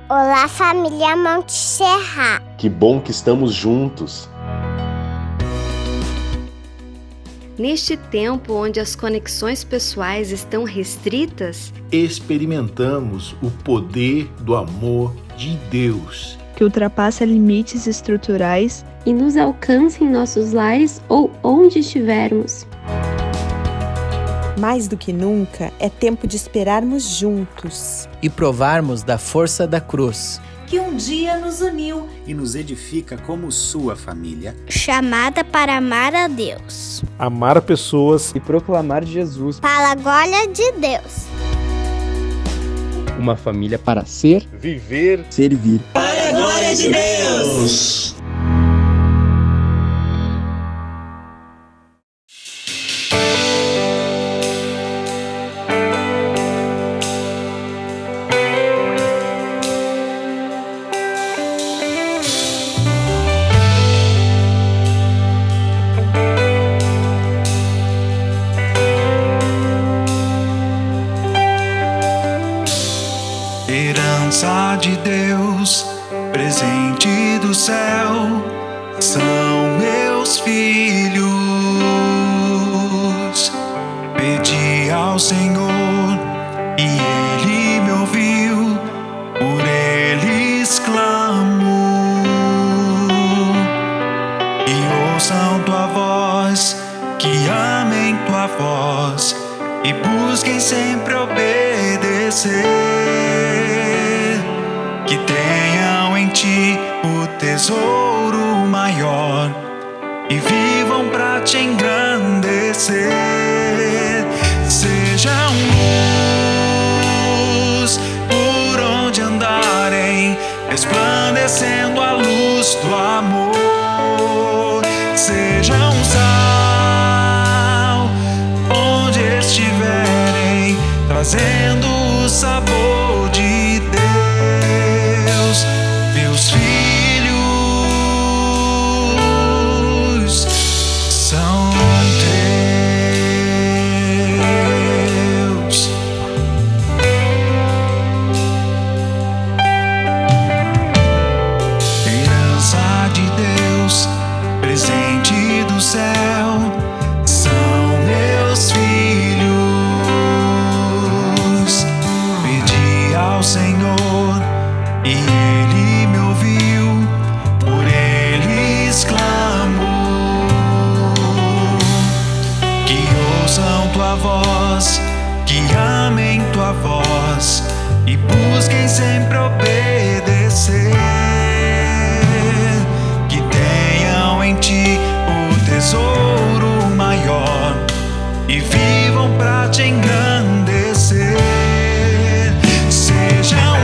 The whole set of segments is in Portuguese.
Olá, família Monte Serra. Que bom que estamos juntos. Neste tempo onde as conexões pessoais estão restritas, experimentamos o poder do amor de Deus, que ultrapassa limites estruturais e nos alcança em nossos lares ou onde estivermos. Mais do que nunca, é tempo de esperarmos juntos e provarmos da força da cruz, que um dia nos uniu e nos edifica como sua família, chamada para amar a Deus, amar pessoas e proclamar Jesus para a glória de Deus. Uma família para ser, viver, servir. Para a glória de Deus! Herança de Deus, presente do céu, são meus filhos. Pedi ao Senhor e Ele me ouviu, por eles clamo. E ouçam tua voz, que amem tua voz e busquem sempre obedecer. Que tenham em ti o tesouro maior e vivam pra te engrandecer. Sejam luz por onde andarem, resplandecendo a luz do amor. Sejam sal onde estiverem, trazendo o sabor de Deus. Meus filhos são teus. Herança de Deus, presente do céu, são meus filhos. Pedi ao Senhor e Ele me ouviu, por eles clamo. Que ouçam tua voz, que amem tua voz e busquem sempre obedecer. Que tenham em ti o tesouro maior e vivam pra te engrandecer. Sejam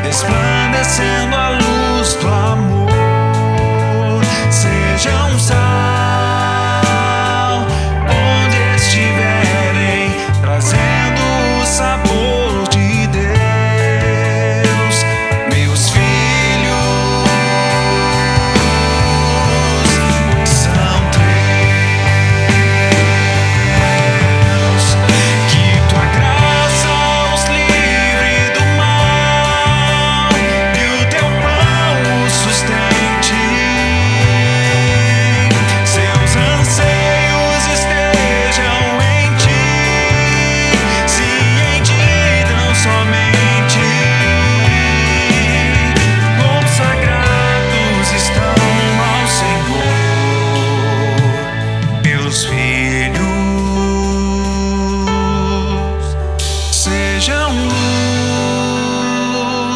resplandecendo a luz do amor. Sejam sal onde estiverem, trazendo o sabor de Deus. Meus filhos são teus. Que tua graça os livre do mal, sustente, seus anseios estejam em ti, se em ti tão somente consagrados estão ao Senhor. Meus filhos sejam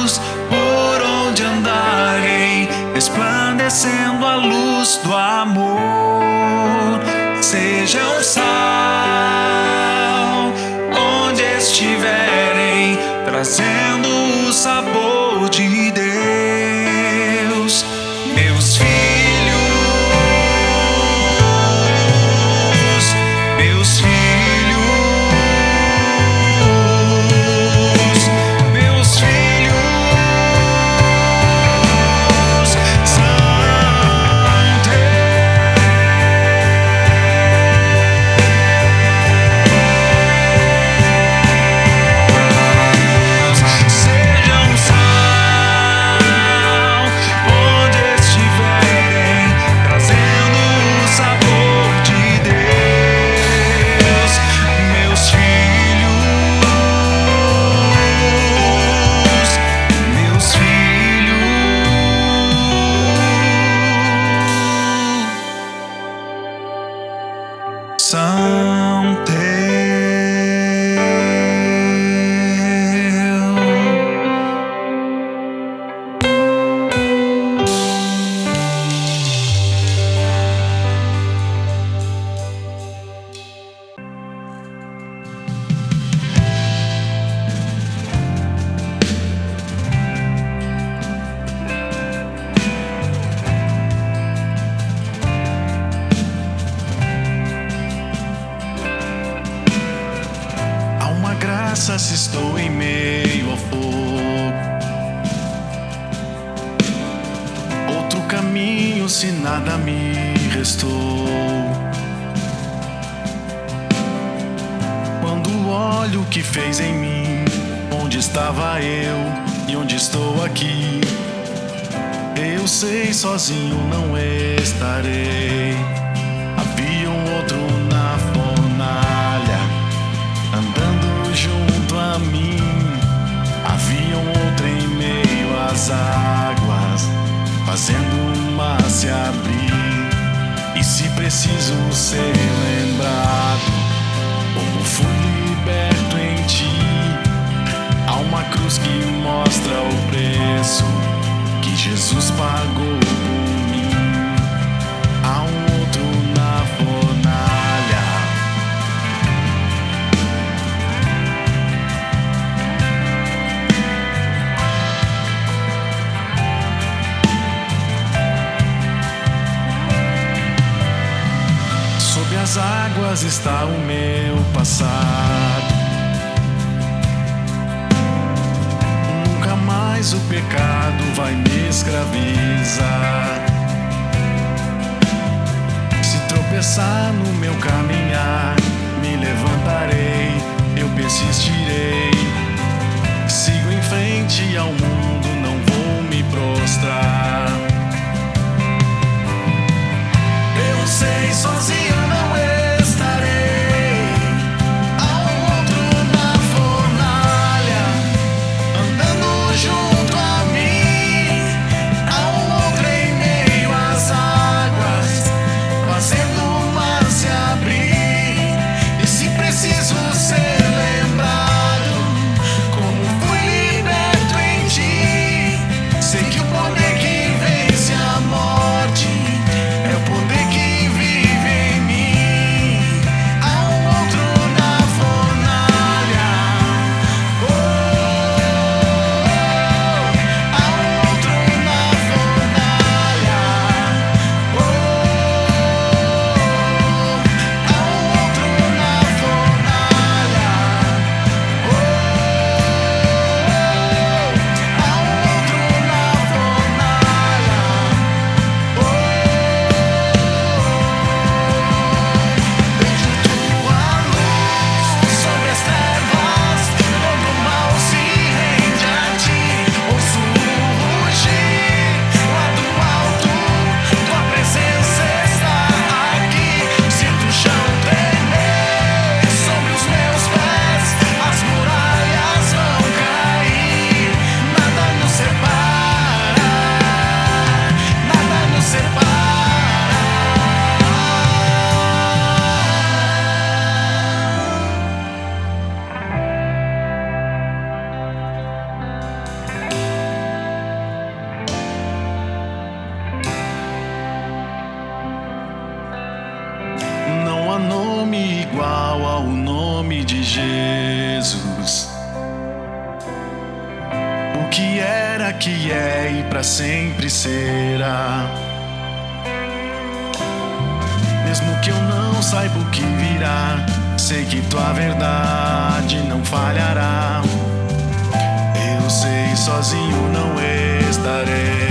luz por onde andarem, resplandecendo a luz do amor. Sejam sal onde estiverem, trazendo o sabor de Deus. Meus filhos, meus filhos, meus filhos são teus. coração teu. Se estou em meio ao fogo, outro caminho se nada me restou. Quando olho o que fez em mim, onde estava eu e onde estou aqui, eu sei sozinho não estarei. Havia um outro na fornalha, andando junto a mim, havia um outro em meio às águas, fazendo o mar se abrir. E se preciso ser lembrado, como fui liberto em ti, há uma cruz que mostra o preço que Jesus pagou por mim. Há um outro na fornalha, sob as águas está o meu passado. Nunca mais o pecado vai me escravizar. Se tropeçar no meu caminhar, me levantarei, eu persistirei. Sigo em frente ao mundo, não vou me prostrar. Eu sei, sozinho não estarei. Há um outro na fornalha, andando junto a mim. Há um outro em meio às águas, fazendo o mar se abrir. E se preciso ser lembrado, como fui liberto em ti, sei que o poder que vence a morte é o poder que vive em mim. Há um outro na fornalha, há um outro na fornalha, há um outro na fornalha, há um outro na sobre as trevas, todo o mal se rende a ti. Ouço o rugir lá do alto, tua presença está aqui. Sinto o chão tremer sobre os meus pés, as muralhas vão cair. Nada nos separa, nada nos separa. Não há nome igual ao nome de Jesus. O que era, que é e pra sempre será. Mesmo que eu não saiba o que virá, sei que tua verdade não falhará. Eu sei, sozinho não estarei.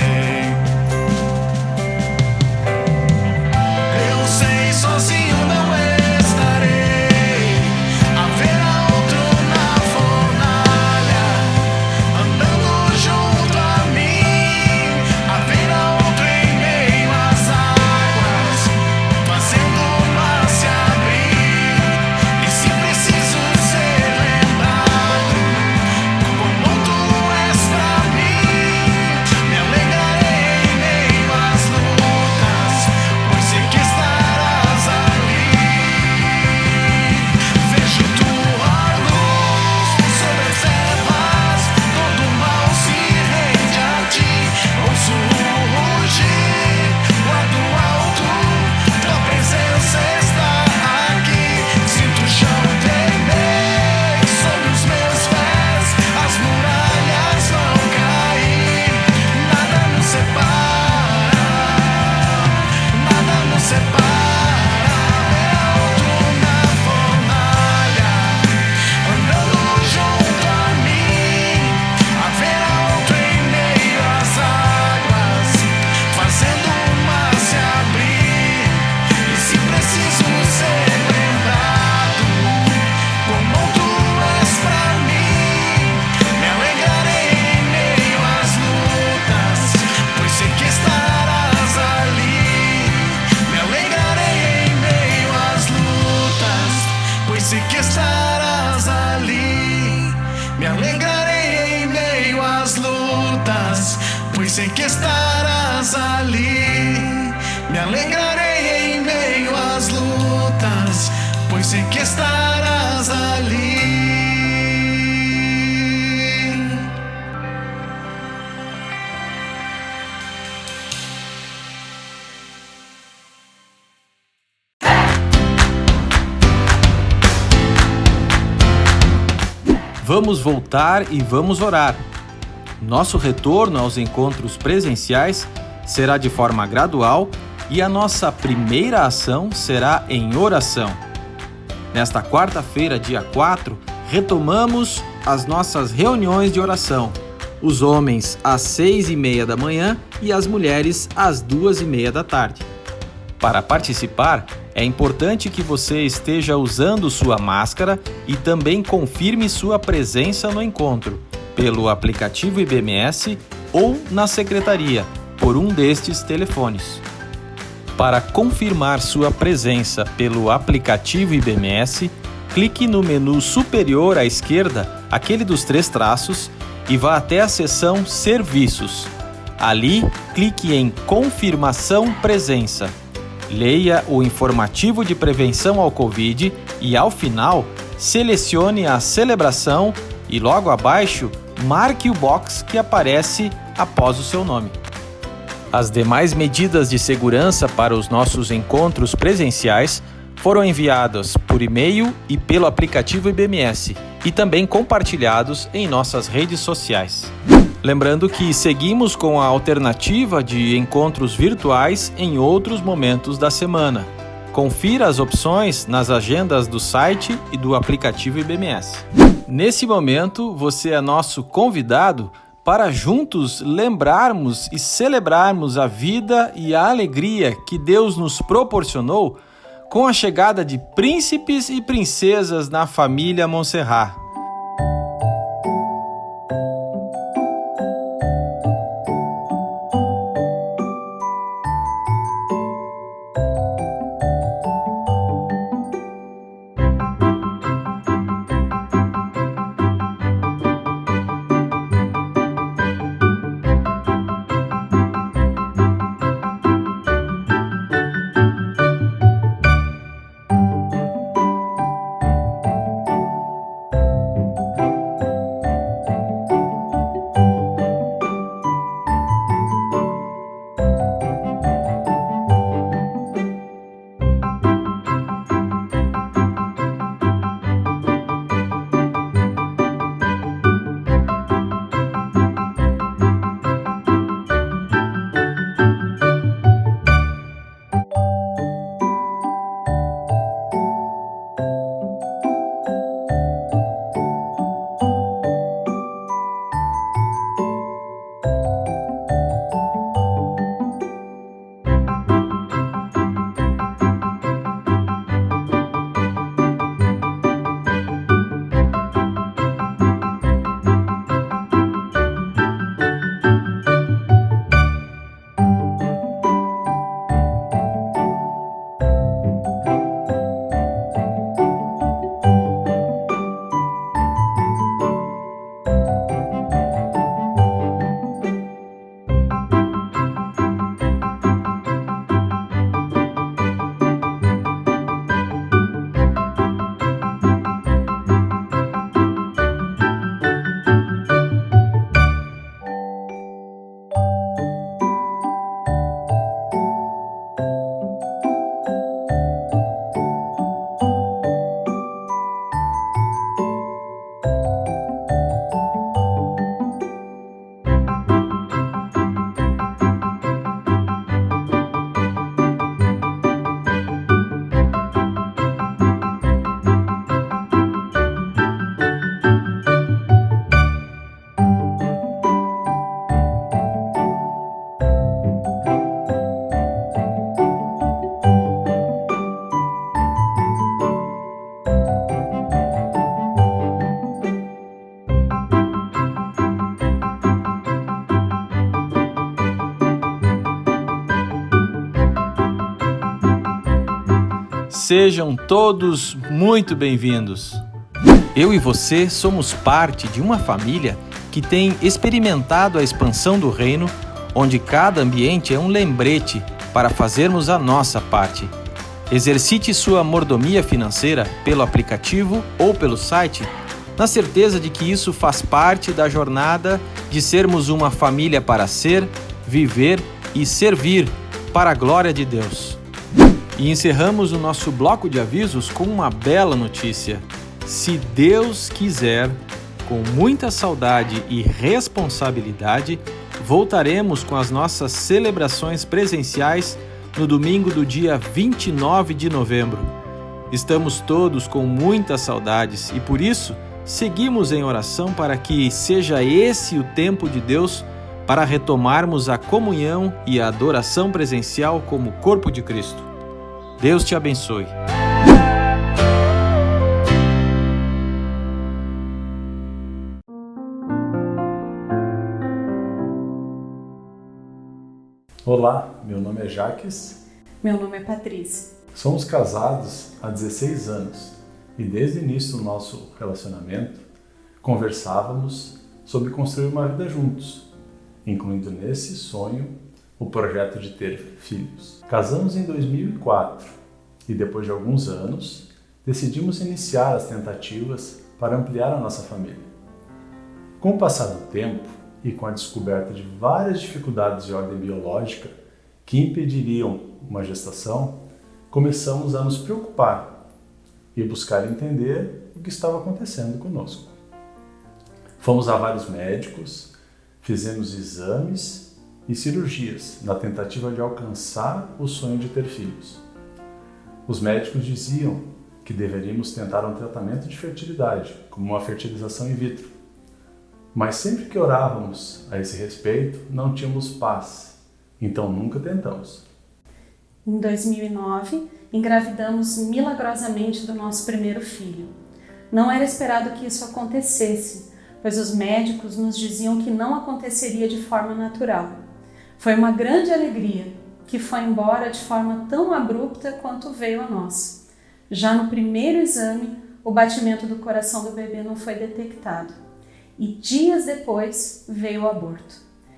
Eu sei, sozinho não estarei. Haverá outro na fornalha, andando junto a mim. Haverá outro em meio às águas, fazendo o mar se abrir. E se preciso ser lembrado, como tu és pra mim, me alegrarei. sei que estarás ali. Me alegrarei em meio às lutas, pois sei que estarás ali. Vamos voltar e vamos orar. Nosso retorno aos encontros presenciais será de forma gradual e a nossa primeira ação será em oração. Nesta quarta-feira, dia 4, retomamos as nossas reuniões de oração. Os homens às 6h30 da manhã e as mulheres às 2h30 da tarde. Para participar, é importante que você esteja usando sua máscara e também confirme sua presença no encontro, pelo aplicativo IBMS ou na secretaria, por um destes telefones. Para confirmar sua presença pelo aplicativo IBMS, clique no menu superior à esquerda, aquele dos 3 traços, e vá até a seção Serviços. Ali, clique em Confirmação Presença. Leia o informativo de prevenção ao Covid e, ao final, selecione a celebração e, logo abaixo, marque o box que aparece após o seu nome. As demais medidas de segurança para os nossos encontros presenciais foram enviadas por e-mail e pelo aplicativo IBMS e também compartilhados em nossas redes sociais. Lembrando que seguimos com a alternativa de encontros virtuais em outros momentos da semana. Confira as opções nas agendas do site e do aplicativo IBMS. Nesse momento, você é nosso convidado para juntos lembrarmos e celebrarmos a vida e a alegria que Deus nos proporcionou com a chegada de príncipes e princesas na família Montserrat. Sejam todos muito bem-vindos. Eu e você somos parte de uma família que tem experimentado a expansão do reino onde cada ambiente é um lembrete para fazermos a nossa parte. Exercite sua mordomia financeira pelo aplicativo ou pelo site, na certeza de que isso faz parte da jornada de sermos uma família para ser, viver e servir para a glória de Deus. E encerramos o nosso bloco de avisos com uma bela notícia. Se Deus quiser, com muita saudade e responsabilidade, voltaremos com as nossas celebrações presenciais no domingo do dia 29 de novembro. Estamos todos com muitas saudades e por isso seguimos em oração para que seja esse o tempo de Deus para retomarmos a comunhão e a adoração presencial como corpo de Cristo. Deus te abençoe. Olá, meu nome é Jaques. Meu nome é Patrícia. Somos casados há 16 anos e desde o início do nosso relacionamento conversávamos sobre construir uma vida juntos, incluindo nesse sonho o projeto de ter filhos. Casamos em 2004 e depois de alguns anos decidimos iniciar as tentativas para ampliar a nossa família. Com o passar do tempo e com a descoberta de várias dificuldades de ordem biológica que impediriam uma gestação, começamos a nos preocupar e buscar entender o que estava acontecendo conosco. Fomos a vários médicos, fizemos exames e cirurgias na tentativa de alcançar o sonho de ter filhos. Os médicos diziam que deveríamos tentar um tratamento de fertilidade, como uma fertilização in vitro. Mas sempre que orávamos a esse respeito, não tínhamos paz, então nunca tentamos. Em 2009, engravidamos milagrosamente do nosso primeiro filho. Não era esperado que isso acontecesse, pois os médicos nos diziam que não aconteceria de forma natural. Foi uma grande alegria, que foi embora de forma tão abrupta quanto veio a nós. Já no primeiro exame, o batimento do coração do bebê não foi detectado. E dias depois veio o aborto.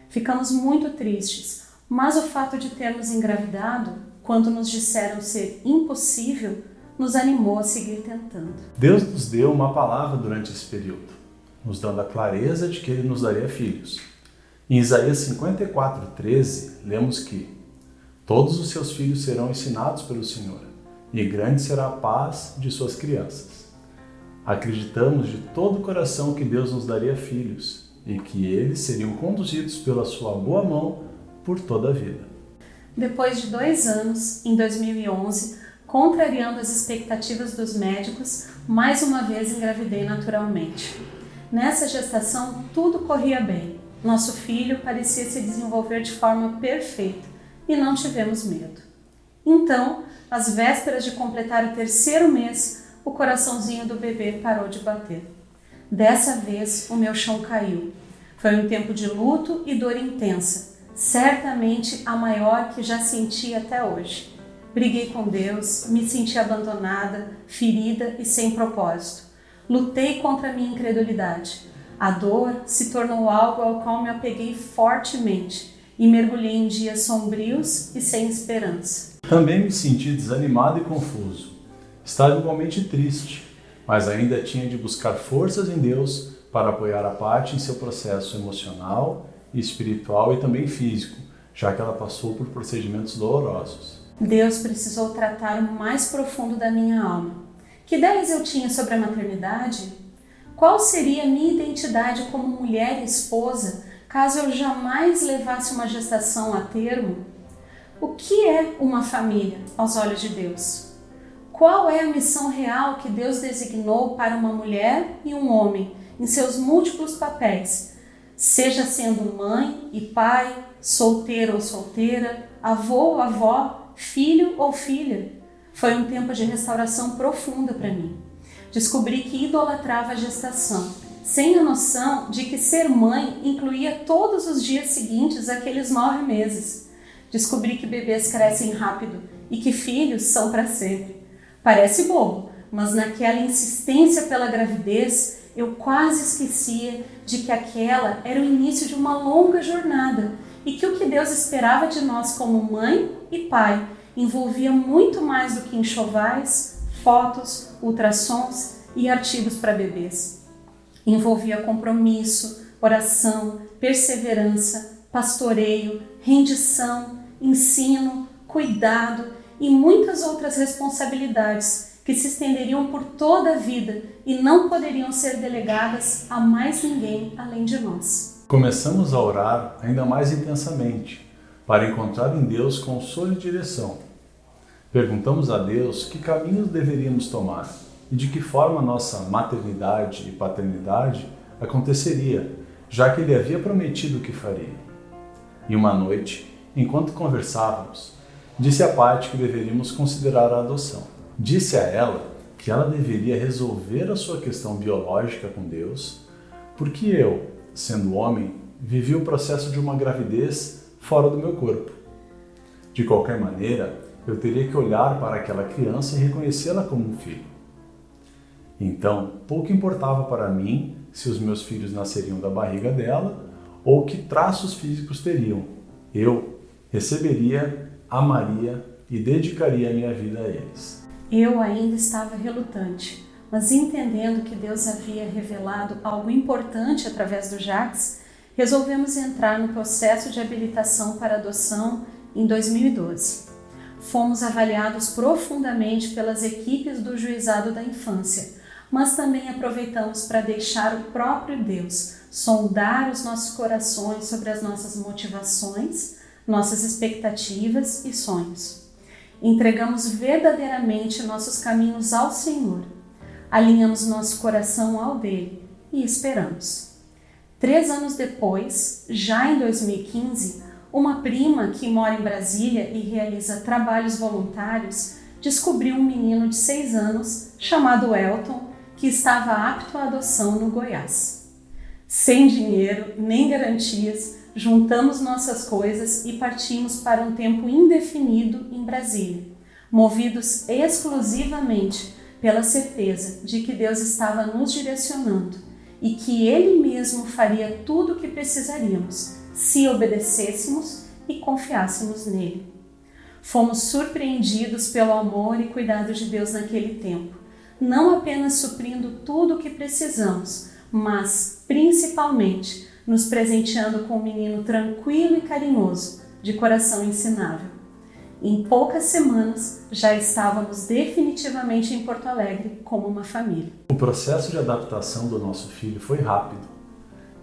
Ficamos muito tristes, mas o fato de termos engravidado, quando nos disseram ser impossível, nos animou a seguir tentando. Deus nos deu uma palavra durante esse período, nos dando a clareza de que Ele nos daria filhos. Em Isaías 54:13, lemos que todos os seus filhos serão ensinados pelo Senhor, e grande será a paz de suas crianças. Acreditamos de todo o coração que Deus nos daria filhos e que eles seriam conduzidos pela sua boa mão por toda a vida. Depois de 2 anos, em 2011, contrariando as expectativas dos médicos, mais uma vez engravidei naturalmente. Nessa gestação, tudo corria bem. Nosso filho parecia se desenvolver de forma perfeita e não tivemos medo. Então, às vésperas de completar o 3º mês, o coraçãozinho do bebê parou de bater. Dessa vez, o meu chão caiu. Foi um tempo de luto e dor intensa, certamente a maior que já senti até hoje. Briguei com Deus, me senti abandonada, ferida e sem propósito. Lutei contra a minha incredulidade. A dor se tornou algo ao qual me apeguei fortemente e mergulhei em dias sombrios e sem esperança. Também me senti desanimado e confuso. Estava igualmente triste, mas ainda tinha de buscar forças em Deus para apoiar a Paty em seu processo emocional, espiritual e também físico, já que ela passou por procedimentos dolorosos. Deus precisou tratar o mais profundo da minha alma. Que ideias eu tinha sobre a maternidade? Qual seria a minha identidade como mulher e esposa caso eu jamais levasse uma gestação a termo? O que é uma família aos olhos de Deus? Qual é a missão real que Deus designou para uma mulher e um homem em seus múltiplos papéis, seja sendo mãe e pai, solteiro ou solteira, avô ou avó, filho ou filha? Foi um tempo de restauração profunda para mim. Descobri que idolatrava a gestação, sem a noção de que ser mãe incluía todos os dias seguintes àqueles 9 meses. Descobri que bebês crescem rápido e que filhos são para sempre. Parece bobo, mas naquela insistência pela gravidez, eu quase esquecia de que aquela era o início de uma longa jornada e que o que Deus esperava de nós como mãe e pai envolvia muito mais do que enxovais, fotos, ultrassons e artigos para bebês. Envolvia compromisso, oração, perseverança, pastoreio, rendição, ensino, cuidado e muitas outras responsabilidades que se estenderiam por toda a vida e não poderiam ser delegadas a mais ninguém além de nós. Começamos a orar ainda mais intensamente para encontrar em Deus consolo e direção. Perguntamos a Deus que caminhos deveríamos tomar e de que forma nossa maternidade e paternidade aconteceria, já que Ele havia prometido o que faria. E uma noite, enquanto conversávamos, disse a Paty que deveríamos considerar a adoção. Disse a ela que ela deveria resolver a sua questão biológica com Deus, porque eu, sendo homem, vivi o processo de uma gravidez fora do meu corpo. De qualquer maneira, eu teria que olhar para aquela criança e reconhecê-la como um filho. Então, pouco importava para mim se os meus filhos nasceriam da barriga dela ou que traços físicos teriam. Eu receberia, amaria e dedicaria a minha vida a eles. Eu ainda estava relutante, mas entendendo que Deus havia revelado algo importante através do Jacques, resolvemos entrar no processo de habilitação para adoção em 2012. Fomos avaliados profundamente pelas equipes do Juizado da Infância, mas também aproveitamos para deixar o próprio Deus sondar os nossos corações sobre as nossas motivações, nossas expectativas e sonhos. Entregamos verdadeiramente nossos caminhos ao Senhor, alinhamos nosso coração ao dele e esperamos. 3 anos depois, já em 2015, uma prima que mora em Brasília e realiza trabalhos voluntários descobriu um menino de 6 anos chamado Elton que estava apto à adoção no Goiás. Sem dinheiro nem garantias, juntamos nossas coisas e partimos para um tempo indefinido em Brasília, movidos exclusivamente pela certeza de que Deus estava nos direcionando e que Ele mesmo faria tudo o que precisaríamos se obedecêssemos e confiássemos nele. Fomos surpreendidos pelo amor e cuidado de Deus naquele tempo, não apenas suprindo tudo o que precisamos, mas principalmente nos presenteando com um menino tranquilo e carinhoso, de coração ensinável. Em poucas semanas, já estávamos definitivamente em Porto Alegre como uma família. O processo de adaptação do nosso filho foi rápido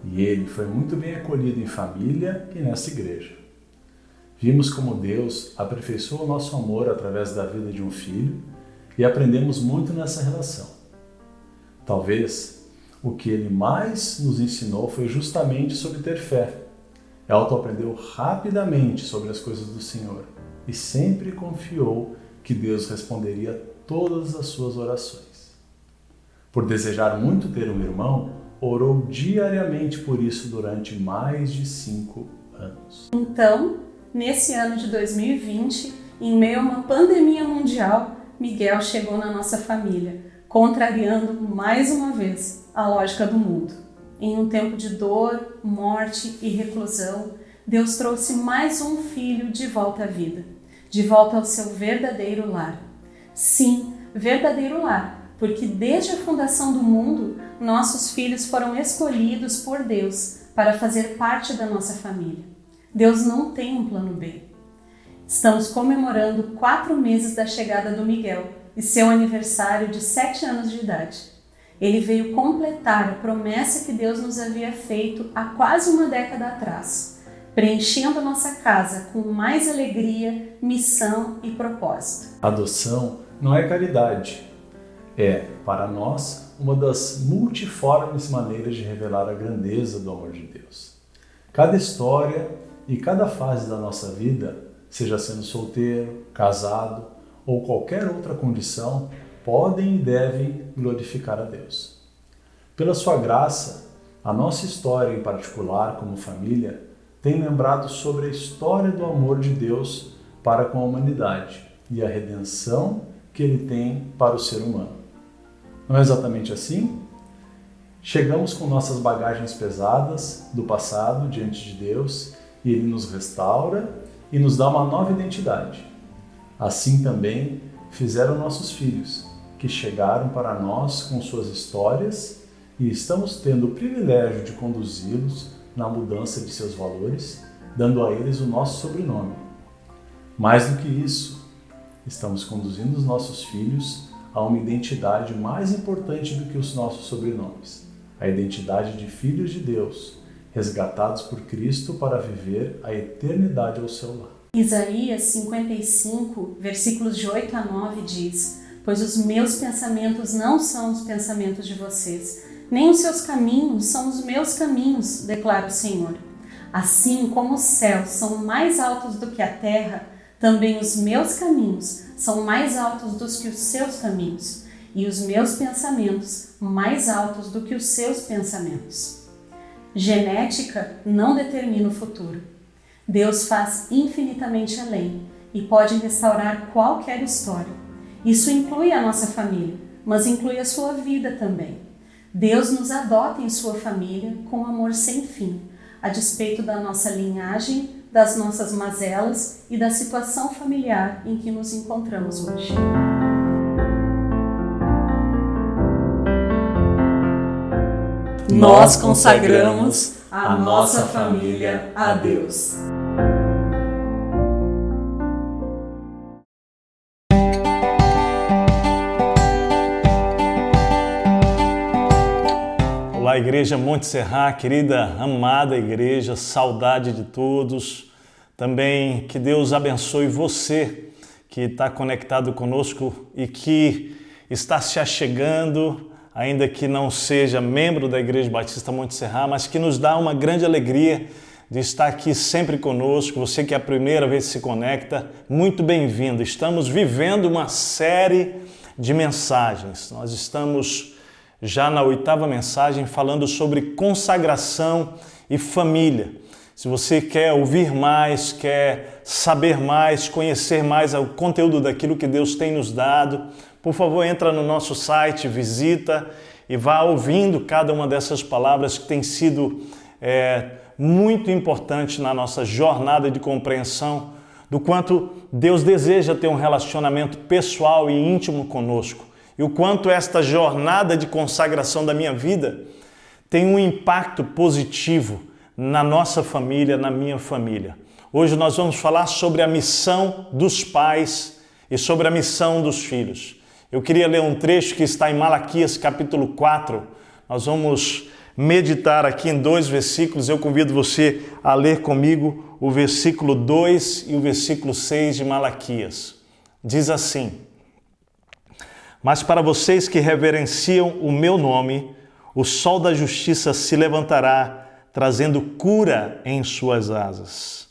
e ele foi muito bem acolhido em família e nessa igreja. Vimos como Deus aperfeiçoou o nosso amor através da vida de um filho e aprendemos muito nessa relação. Talvez o que ele mais nos ensinou foi justamente sobre ter fé. Elton aprendeu rapidamente sobre as coisas do Senhor e sempre confiou que Deus responderia todas as suas orações. Por desejar muito ter um irmão, orou diariamente por isso durante mais de 5 anos. Então, nesse ano de 2020, em meio a uma pandemia mundial, Miguel chegou na nossa família, contrariando mais uma vez a lógica do mundo. Em um tempo de dor, morte e reclusão, Deus trouxe mais um filho de volta à vida, de volta ao seu verdadeiro lar. Sim, verdadeiro lar, porque desde a fundação do mundo, nossos filhos foram escolhidos por Deus para fazer parte da nossa família. Deus não tem um plano B. Estamos comemorando 4 meses da chegada do Miguel e seu aniversário de 7 anos de idade. Ele veio completar a promessa que Deus nos havia feito há quase uma década atrás, preenchendo nossa casa com mais alegria, missão e propósito. Adoção não é caridade. É, para nós, uma das multiformes maneiras de revelar a grandeza do amor de Deus. Cada história e cada fase da nossa vida, seja sendo solteiro, casado ou qualquer outra condição, podem e devem glorificar a Deus. Pela sua graça, a nossa história em particular como família tem lembrado sobre a história do amor de Deus para com a humanidade e a redenção que Ele tem para o ser humano. Não é exatamente assim? Chegamos com nossas bagagens pesadas do passado diante de Deus e Ele nos restaura e nos dá uma nova identidade. Assim também fizeram nossos filhos, que chegaram para nós com suas histórias e estamos tendo o privilégio de conduzi-los na mudança de seus valores, dando a eles o nosso sobrenome. Mais do que isso, estamos conduzindo os nossos filhos a uma identidade mais importante do que os nossos sobrenomes, a identidade de filhos de Deus, resgatados por Cristo para viver a eternidade ao seu lado. Isaías 55, versículos de 8 a 9 diz: Pois os meus pensamentos não são os pensamentos de vocês, nem os seus caminhos são os meus caminhos, declara o Senhor. Assim como os céus são mais altos do que a terra, também os meus caminhos são mais altos do que os seus caminhos, e os meus pensamentos mais altos do que os seus pensamentos. Genética não determina o futuro. Deus faz infinitamente além e pode restaurar qualquer história. Isso inclui a nossa família, mas inclui a sua vida também. Deus nos adota em sua família com amor sem fim, a despeito da nossa linhagem, das nossas mazelas e da situação familiar em que nos encontramos hoje. Nós consagramos a nossa família a Deus. Olá, Igreja Monte Serra, querida, amada igreja, saudade de todos. Também que Deus abençoe você que está conectado conosco e que está se achegando, ainda que não seja membro da Igreja Batista Monte Serra, mas que nos dá uma grande alegria de estar aqui sempre conosco. Você que é a primeira vez que se conecta, muito bem-vindo. Estamos vivendo uma série de mensagens. Nós estamos já na 8ª mensagem falando sobre consagração e família. Se você quer ouvir mais, quer saber mais, conhecer mais o conteúdo daquilo que Deus tem nos dado, por favor, entra no nosso site, visita e vá ouvindo cada uma dessas palavras que tem sido muito importante na nossa jornada de compreensão do quanto Deus deseja ter um relacionamento pessoal e íntimo conosco. E o quanto esta jornada de consagração da minha vida tem um impacto positivo na nossa família, na minha família. Hoje nós vamos falar sobre a missão dos pais e sobre a missão dos filhos. Eu queria ler um trecho que está em Malaquias capítulo 4. Nós vamos meditar aqui em 2 versículos. Eu convido você a ler comigo o versículo 2 e o versículo 6 de Malaquias. Diz assim: Mas para vocês que reverenciam o meu nome, o sol da justiça se levantará, trazendo cura em suas asas.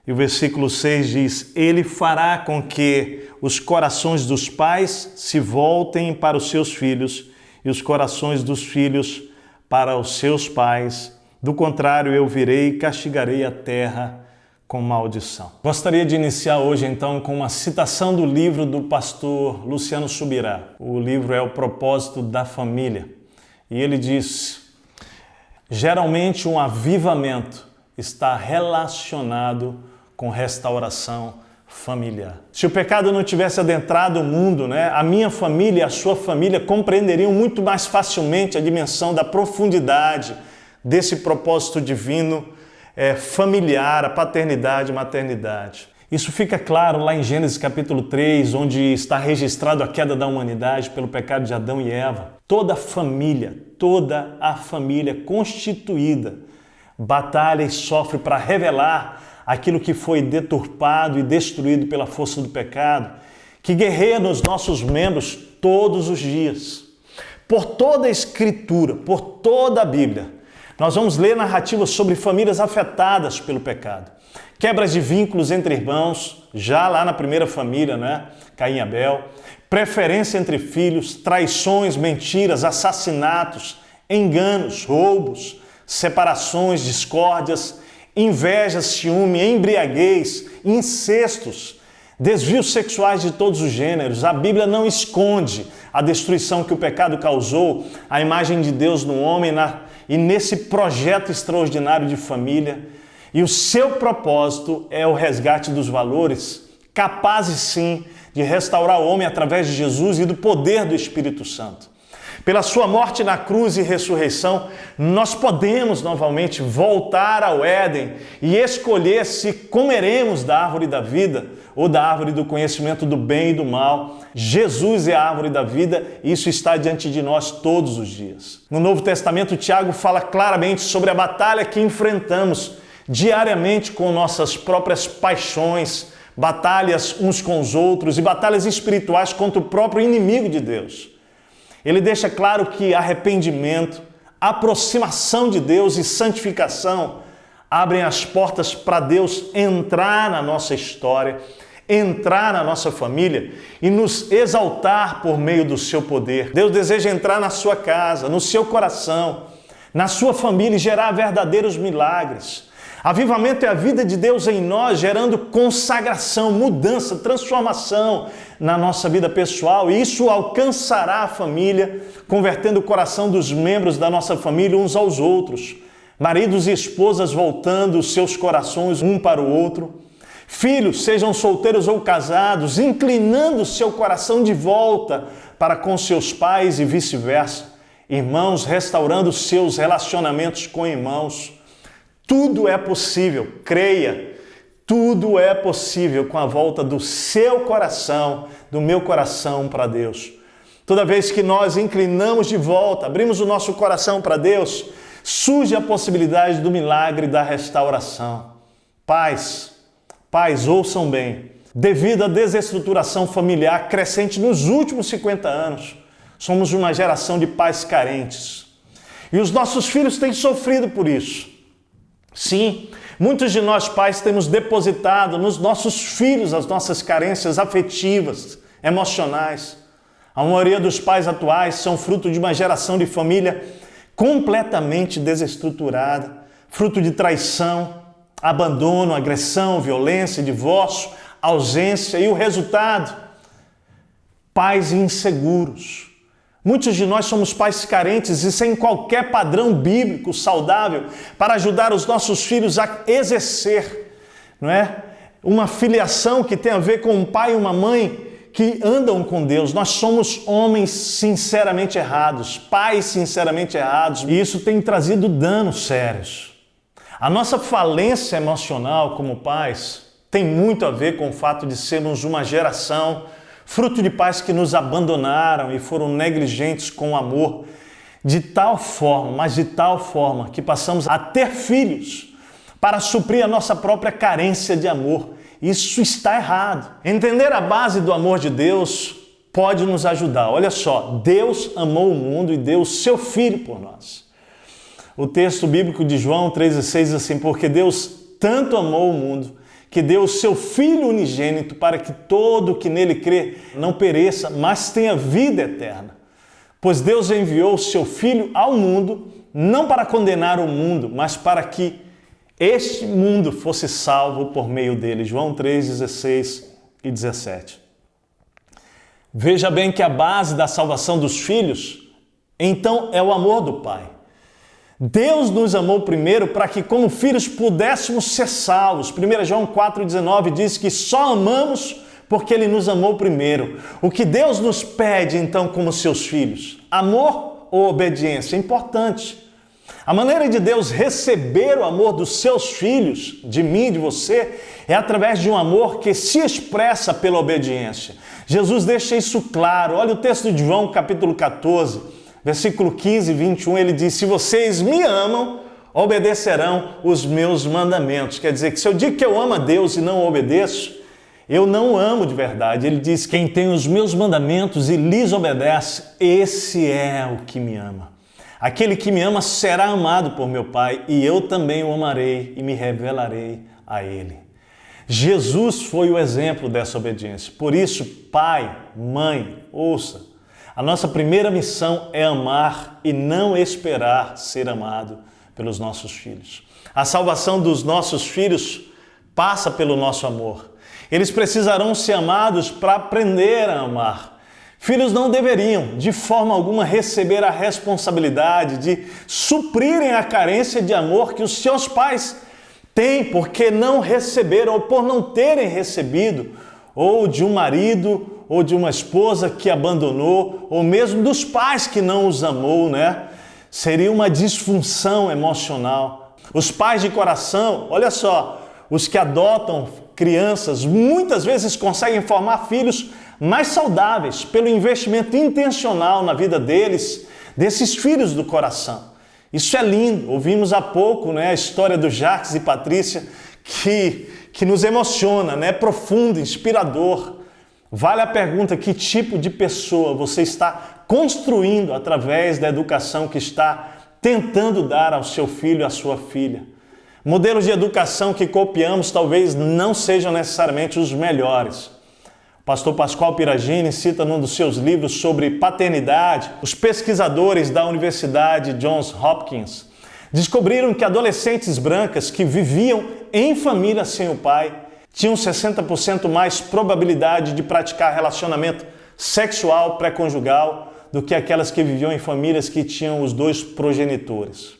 E o versículo 6 diz: Ele fará com que os corações dos pais se voltem para os seus filhos e os corações dos filhos para os seus pais. Do contrário, eu virei e castigarei a terra com maldição. Gostaria de iniciar hoje então com uma citação do livro do pastor Luciano Subirá. O livro é O Propósito da Família. E ele diz: geralmente um avivamento está relacionado com restauração familiar. Se o pecado não tivesse adentrado o mundo, a minha família e a sua família compreenderiam muito mais facilmente a dimensão da profundidade desse propósito divino familiar, a paternidade e maternidade. Isso fica claro lá em Gênesis capítulo 3, onde está registrado a queda da humanidade pelo pecado de Adão e Eva. Toda a família constituída batalha e sofre para revelar aquilo que foi deturpado e destruído pela força do pecado, que guerreia nos nossos membros todos os dias. Por toda a Escritura, por toda a Bíblia, nós vamos ler narrativas sobre famílias afetadas pelo pecado. Quebras de vínculos entre irmãos, já lá na primeira família, Caim e Abel. Preferência entre filhos, traições, mentiras, assassinatos, enganos, roubos, separações, discórdias, inveja, ciúme, embriaguez, incestos, desvios sexuais de todos os gêneros. A Bíblia não esconde a destruição que o pecado causou à imagem de Deus no homem e nesse projeto extraordinário de família. E o seu propósito é o resgate dos valores, capazes sim de restaurar o homem através de Jesus e do poder do Espírito Santo. Pela sua morte na cruz e ressurreição, nós podemos novamente voltar ao Éden e escolher se comeremos da árvore da vida ou da árvore do conhecimento do bem e do mal. Jesus é a árvore da vida e isso está diante de nós todos os dias. No Novo Testamento, Tiago fala claramente sobre a batalha que enfrentamos diariamente com nossas próprias paixões, batalhas uns com os outros e batalhas espirituais contra o próprio inimigo de Deus. Ele deixa claro que arrependimento, aproximação de Deus e santificação abrem as portas para Deus entrar na nossa história, entrar na nossa família e nos exaltar por meio do seu poder. Deus deseja entrar na sua casa, no seu coração, na sua família e gerar verdadeiros milagres. Avivamento é a vida de Deus em nós, gerando consagração, mudança, transformação na nossa vida pessoal. E isso alcançará a família, convertendo o coração dos membros da nossa família uns aos outros. Maridos e esposas voltando os seus corações um para o outro. Filhos, sejam solteiros ou casados, inclinando o seu coração de volta para com seus pais e vice-versa. Irmãos, restaurando seus relacionamentos com irmãos. Tudo é possível, creia, tudo é possível com a volta do seu coração, do meu coração para Deus. Toda vez que nós inclinamos de volta, abrimos o nosso coração para Deus, surge a possibilidade do milagre da restauração. Pais, ouçam bem, devido à desestruturação familiar crescente nos últimos 50 anos, somos uma geração de pais carentes. E os nossos filhos têm sofrido por isso. Sim, muitos de nós pais temos depositado nos nossos filhos as nossas carências afetivas, emocionais. A maioria dos pais atuais são fruto de uma geração de família completamente desestruturada, fruto de traição, abandono, agressão, violência, divórcio, ausência e o resultado? Pais inseguros. Muitos de nós somos pais carentes e sem qualquer padrão bíblico saudável para ajudar os nossos filhos a exercer, não é? Uma filiação que tem a ver com um pai e uma mãe que andam com Deus. Nós somos homens sinceramente errados, pais sinceramente errados, e isso tem trazido danos sérios. A nossa falência emocional como pais tem muito a ver com o fato de sermos uma geração fruto de pais que nos abandonaram e foram negligentes com o amor, de tal forma que passamos a ter filhos para suprir a nossa própria carência de amor. Isso está errado. Entender a base do amor de Deus pode nos ajudar. Olha só, Deus amou o mundo e deu o seu Filho por nós. O texto bíblico de João 3,6 diz assim: porque Deus tanto amou o mundo que deu o seu Filho unigênito para que todo que nele crê não pereça, mas tenha vida eterna. Pois Deus enviou o seu Filho ao mundo, não para condenar o mundo, mas para que este mundo fosse salvo por meio dele. João 3,16 e 17. Veja bem que a base da salvação dos filhos, então, é o amor do Pai. Deus nos amou primeiro para que, como filhos, pudéssemos ser salvos. 1 João 4,19 diz que só amamos porque Ele nos amou primeiro. O que Deus nos pede, então, como seus filhos? Amor ou obediência? É importante. A maneira de Deus receber o amor dos seus filhos, de mim e de você, é através de um amor que se expressa pela obediência. Jesus deixa isso claro. Olha o texto de João, capítulo 14, versículo 15 e 21, ele diz: se vocês me amam, obedecerão os meus mandamentos. Quer dizer que se eu digo que eu amo a Deus e não obedeço, eu não amo de verdade. Ele diz: quem tem os meus mandamentos e lhes obedece, esse é o que me ama. Aquele que me ama será amado por meu Pai, e eu também o amarei e me revelarei a ele. Jesus foi o exemplo dessa obediência. Por isso, pai, mãe, ouça. A nossa primeira missão é amar e não esperar ser amado pelos nossos filhos. A salvação dos nossos filhos passa pelo nosso amor. Eles precisarão ser amados para aprender a amar. Filhos não deveriam, de forma alguma, receber a responsabilidade de suprirem a carência de amor que os seus pais têm porque não receberam ou por não terem recebido, ou de um marido ou de uma esposa que abandonou, ou mesmo dos pais que não os amou, né? Seria uma disfunção emocional. Os pais de coração, olha só, os que adotam crianças, muitas vezes conseguem formar filhos mais saudáveis pelo investimento intencional na vida deles, desses filhos do coração. Isso é lindo. Ouvimos há pouco, né, a história do Jacques e Patrícia, que nos emociona, né? Profundo, inspirador. Vale a pergunta: que tipo de pessoa você está construindo através da educação que está tentando dar ao seu filho e à sua filha? Modelos de educação que copiamos talvez não sejam necessariamente os melhores. O pastor Pascoal Piragini cita num dos seus livros sobre paternidade, os pesquisadores da Universidade Johns Hopkins descobriram que adolescentes brancas que viviam em família sem o pai tinham 60% mais probabilidade de praticar relacionamento sexual pré-conjugal do que aquelas que viviam em famílias que tinham os dois progenitores.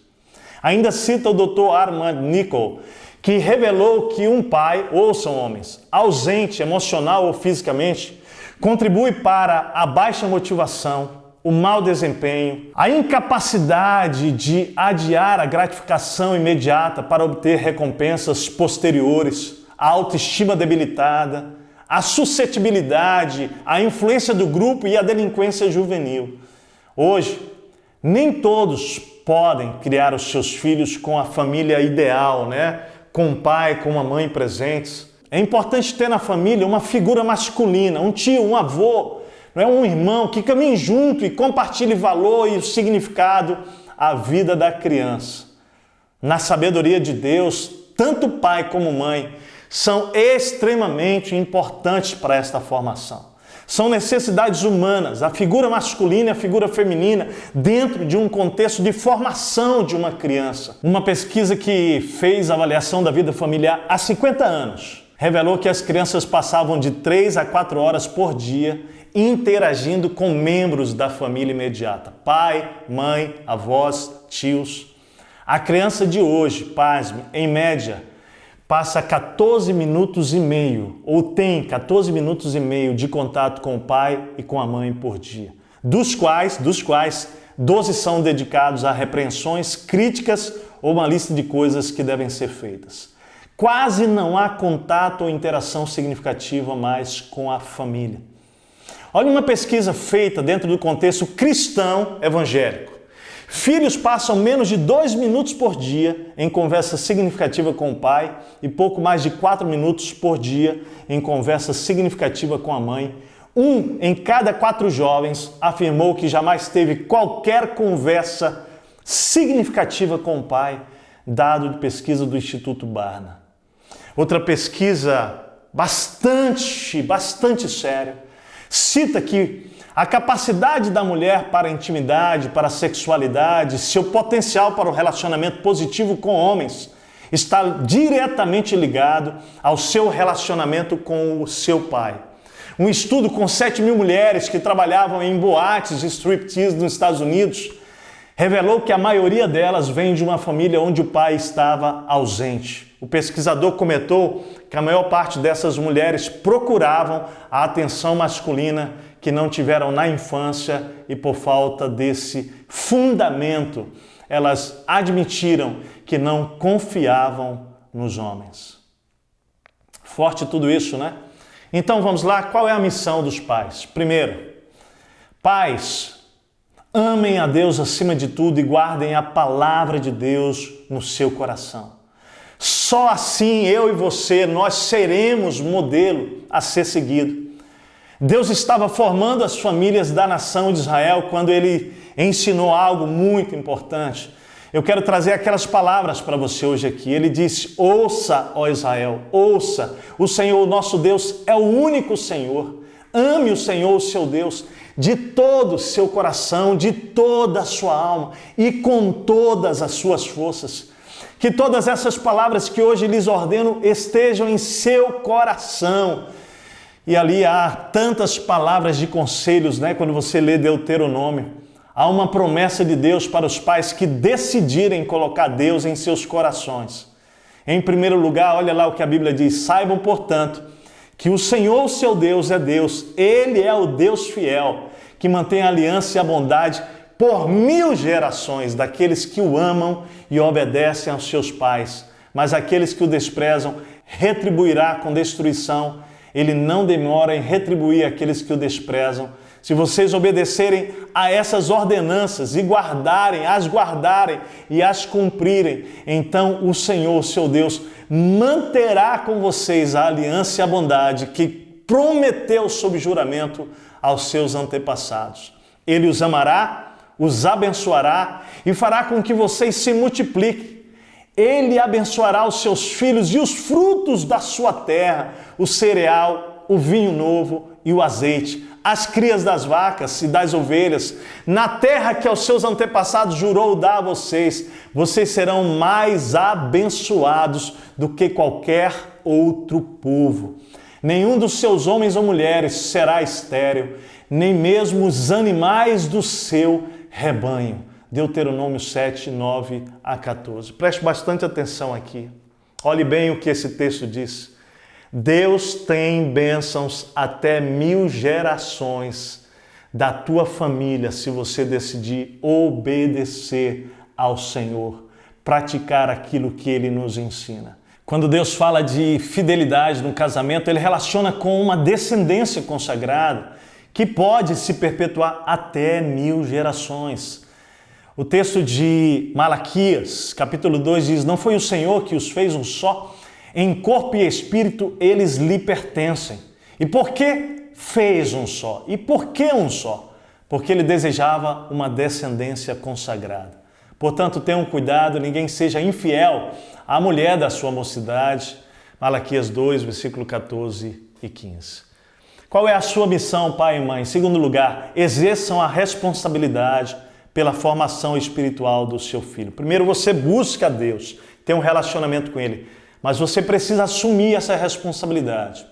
Ainda cita o Dr. Armand Nichol, que revelou que um pai, ouçam homens, ausente emocional ou fisicamente, contribui para a baixa motivação, o mau desempenho, a incapacidade de adiar a gratificação imediata para obter recompensas posteriores, a autoestima debilitada, a suscetibilidade, a influência do grupo e a delinquência juvenil. Hoje, nem todos podem criar os seus filhos com a família ideal, né? Com um pai, com uma mãe presentes. É importante ter na família uma figura masculina, um tio, um avô, não é? Um irmão que caminhe junto e compartilhe valor e o significado à vida da criança. Na sabedoria de Deus, tanto pai como mãe são extremamente importantes para esta formação. São necessidades humanas, a figura masculina e a figura feminina, dentro de um contexto de formação de uma criança. Uma pesquisa que fez avaliação da vida familiar há 50 anos revelou que as crianças passavam de 3 a 4 horas por dia interagindo com membros da família imediata. Pai, mãe, avós, tios. A criança de hoje, pasme, em média, passa 14 minutos e meio, ou tem 14 minutos e meio de contato com o pai e com a mãe por dia, dos quais 12 são dedicados a repreensões, críticas ou uma lista de coisas que devem ser feitas. Quase não há contato ou interação significativa mais com a família. Olha uma pesquisa feita dentro do contexto cristão evangélico. Filhos passam menos de 2 minutos por dia em conversa significativa com o pai e pouco mais de 4 minutos por dia em conversa significativa com a mãe. 1 em cada 4 jovens afirmou que jamais teve qualquer conversa significativa com o pai, dado de pesquisa do Instituto Barna. Outra pesquisa bastante séria cita que a capacidade da mulher para a intimidade, para a sexualidade, seu potencial para o relacionamento positivo com homens está diretamente ligado ao seu relacionamento com o seu pai. Um estudo com 7 mil mulheres que trabalhavam em boates de striptease nos Estados Unidos revelou que a maioria delas vem de uma família onde o pai estava ausente. O pesquisador comentou que a maior parte dessas mulheres procuravam a atenção masculina que não tiveram na infância e por falta desse fundamento, elas admitiram que não confiavam nos homens. Forte tudo isso, né? Então vamos lá, qual é a missão dos pais? Primeiro, pais, amem a Deus acima de tudo e guardem a palavra de Deus no seu coração. Só assim eu e você, nós seremos modelo a ser seguido. Deus estava formando as famílias da nação de Israel quando Ele ensinou algo muito importante. Eu quero trazer aquelas palavras para você hoje aqui. Ele disse: ouça, ó Israel, ouça, o Senhor, nosso Deus, é o único Senhor. Ame o Senhor, o seu Deus, de todo o seu coração, de toda a sua alma e com todas as suas forças. Que todas essas palavras que hoje lhes ordeno estejam em seu coração. E ali há tantas palavras de conselhos, né? Quando você lê Deuteronômio, há uma promessa de Deus para os pais que decidirem colocar Deus em seus corações. Em primeiro lugar, olha lá o que a Bíblia diz: saibam, portanto, que o Senhor, o seu Deus, é Deus. Ele é o Deus fiel, que mantém a aliança e a bondade por 1000 gerações daqueles que o amam e obedecem aos seus pais. Mas aqueles que o desprezam, retribuirá com destruição. Ele não demora em retribuir aqueles que o desprezam. Se vocês obedecerem a essas ordenanças e as guardarem e as cumprirem, então o Senhor, seu Deus, manterá com vocês a aliança e a bondade que prometeu sob juramento aos seus antepassados. Ele os amará, os abençoará e fará com que vocês se multipliquem. Ele abençoará os seus filhos e os frutos da sua terra, o cereal, o vinho novo e o azeite, as crias das vacas e das ovelhas, na terra que aos seus antepassados jurou dar a vocês. Vocês serão mais abençoados do que qualquer outro povo. Nenhum dos seus homens ou mulheres será estéril, nem mesmo os animais do seu rebanho. Deuteronômio 7, 9 a 14. Preste bastante atenção aqui. Olhe bem o que esse texto diz. Deus tem bênçãos até 1000 gerações da tua família se você decidir obedecer ao Senhor, praticar aquilo que Ele nos ensina. Quando Deus fala de fidelidade no casamento, Ele relaciona com uma descendência consagrada que pode se perpetuar até 1000 gerações. O texto de Malaquias, capítulo 2, diz: não foi o Senhor que os fez um só? Em corpo e espírito eles lhe pertencem. E por que fez um só? E por que um só? Porque ele desejava uma descendência consagrada. Portanto, tenham cuidado, ninguém seja infiel à mulher da sua mocidade. Malaquias 2, versículo 14 e 15. Qual é a sua missão, pai e mãe? Em segundo lugar, exerçam a responsabilidade pela formação espiritual do seu filho. Primeiro, você busca a Deus, tem um relacionamento com Ele, mas você precisa assumir essa responsabilidade.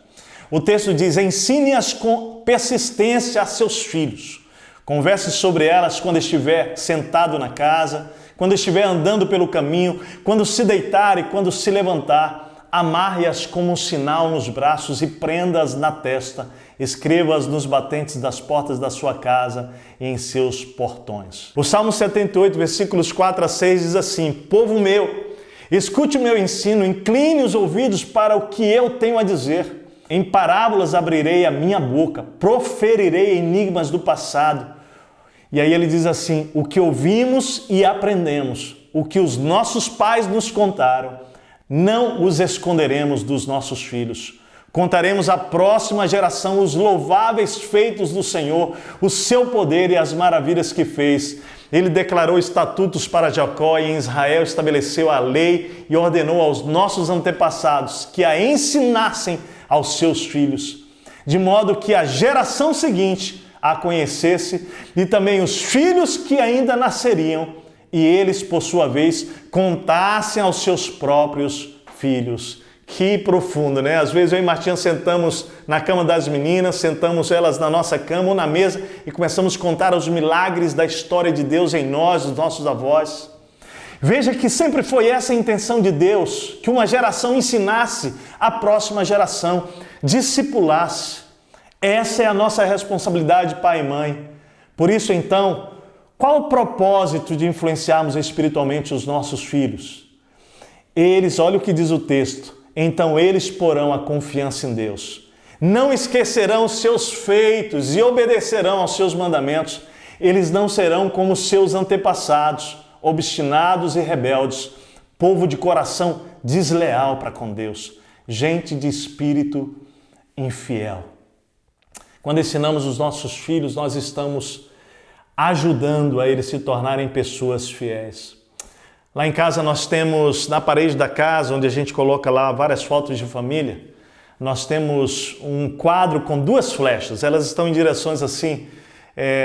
O texto diz: ensine-as com persistência a seus filhos. Converse sobre elas quando estiver sentado na casa, quando estiver andando pelo caminho, quando se deitar e quando se levantar. Amarre-as como um sinal nos braços e prenda-as na testa. Escreva-as nos batentes das portas da sua casa e em seus portões. O Salmo 78, versículos 4 a 6 diz assim: povo meu, escute o meu ensino, incline os ouvidos para o que eu tenho a dizer. Em parábolas abrirei a minha boca, proferirei enigmas do passado. E aí ele diz assim: o que ouvimos e aprendemos, o que os nossos pais nos contaram, não os esconderemos dos nossos filhos. Contaremos à próxima geração os louváveis feitos do Senhor, o seu poder e as maravilhas que fez. Ele declarou estatutos para Jacó e em Israel estabeleceu a lei e ordenou aos nossos antepassados que a ensinassem aos seus filhos, de modo que a geração seguinte a conhecesse e também os filhos que ainda nasceriam, e eles, por sua vez, contassem aos seus próprios filhos. Que profundo, né? Às vezes eu e Martinha sentamos na cama das meninas, sentamos elas na nossa cama ou na mesa e começamos a contar os milagres da história de Deus em nós, os nossos avós. Veja que sempre foi essa a intenção de Deus, que uma geração ensinasse a próxima geração, discipulasse. Essa é a nossa responsabilidade, pai e mãe. Por isso, então, qual o propósito de influenciarmos espiritualmente os nossos filhos? Eles, olha o que diz o texto, então eles porão a confiança em Deus. Não esquecerão os seus feitos e obedecerão aos seus mandamentos. Eles não serão como seus antepassados, obstinados e rebeldes, povo de coração desleal para com Deus, gente de espírito infiel. Quando ensinamos os nossos filhos, nós estamos ajudando a eles se tornarem pessoas fiéis. Lá em casa nós temos, na parede da casa, onde a gente coloca lá várias fotos de família, nós temos um quadro com 2 flechas, elas estão em direções assim,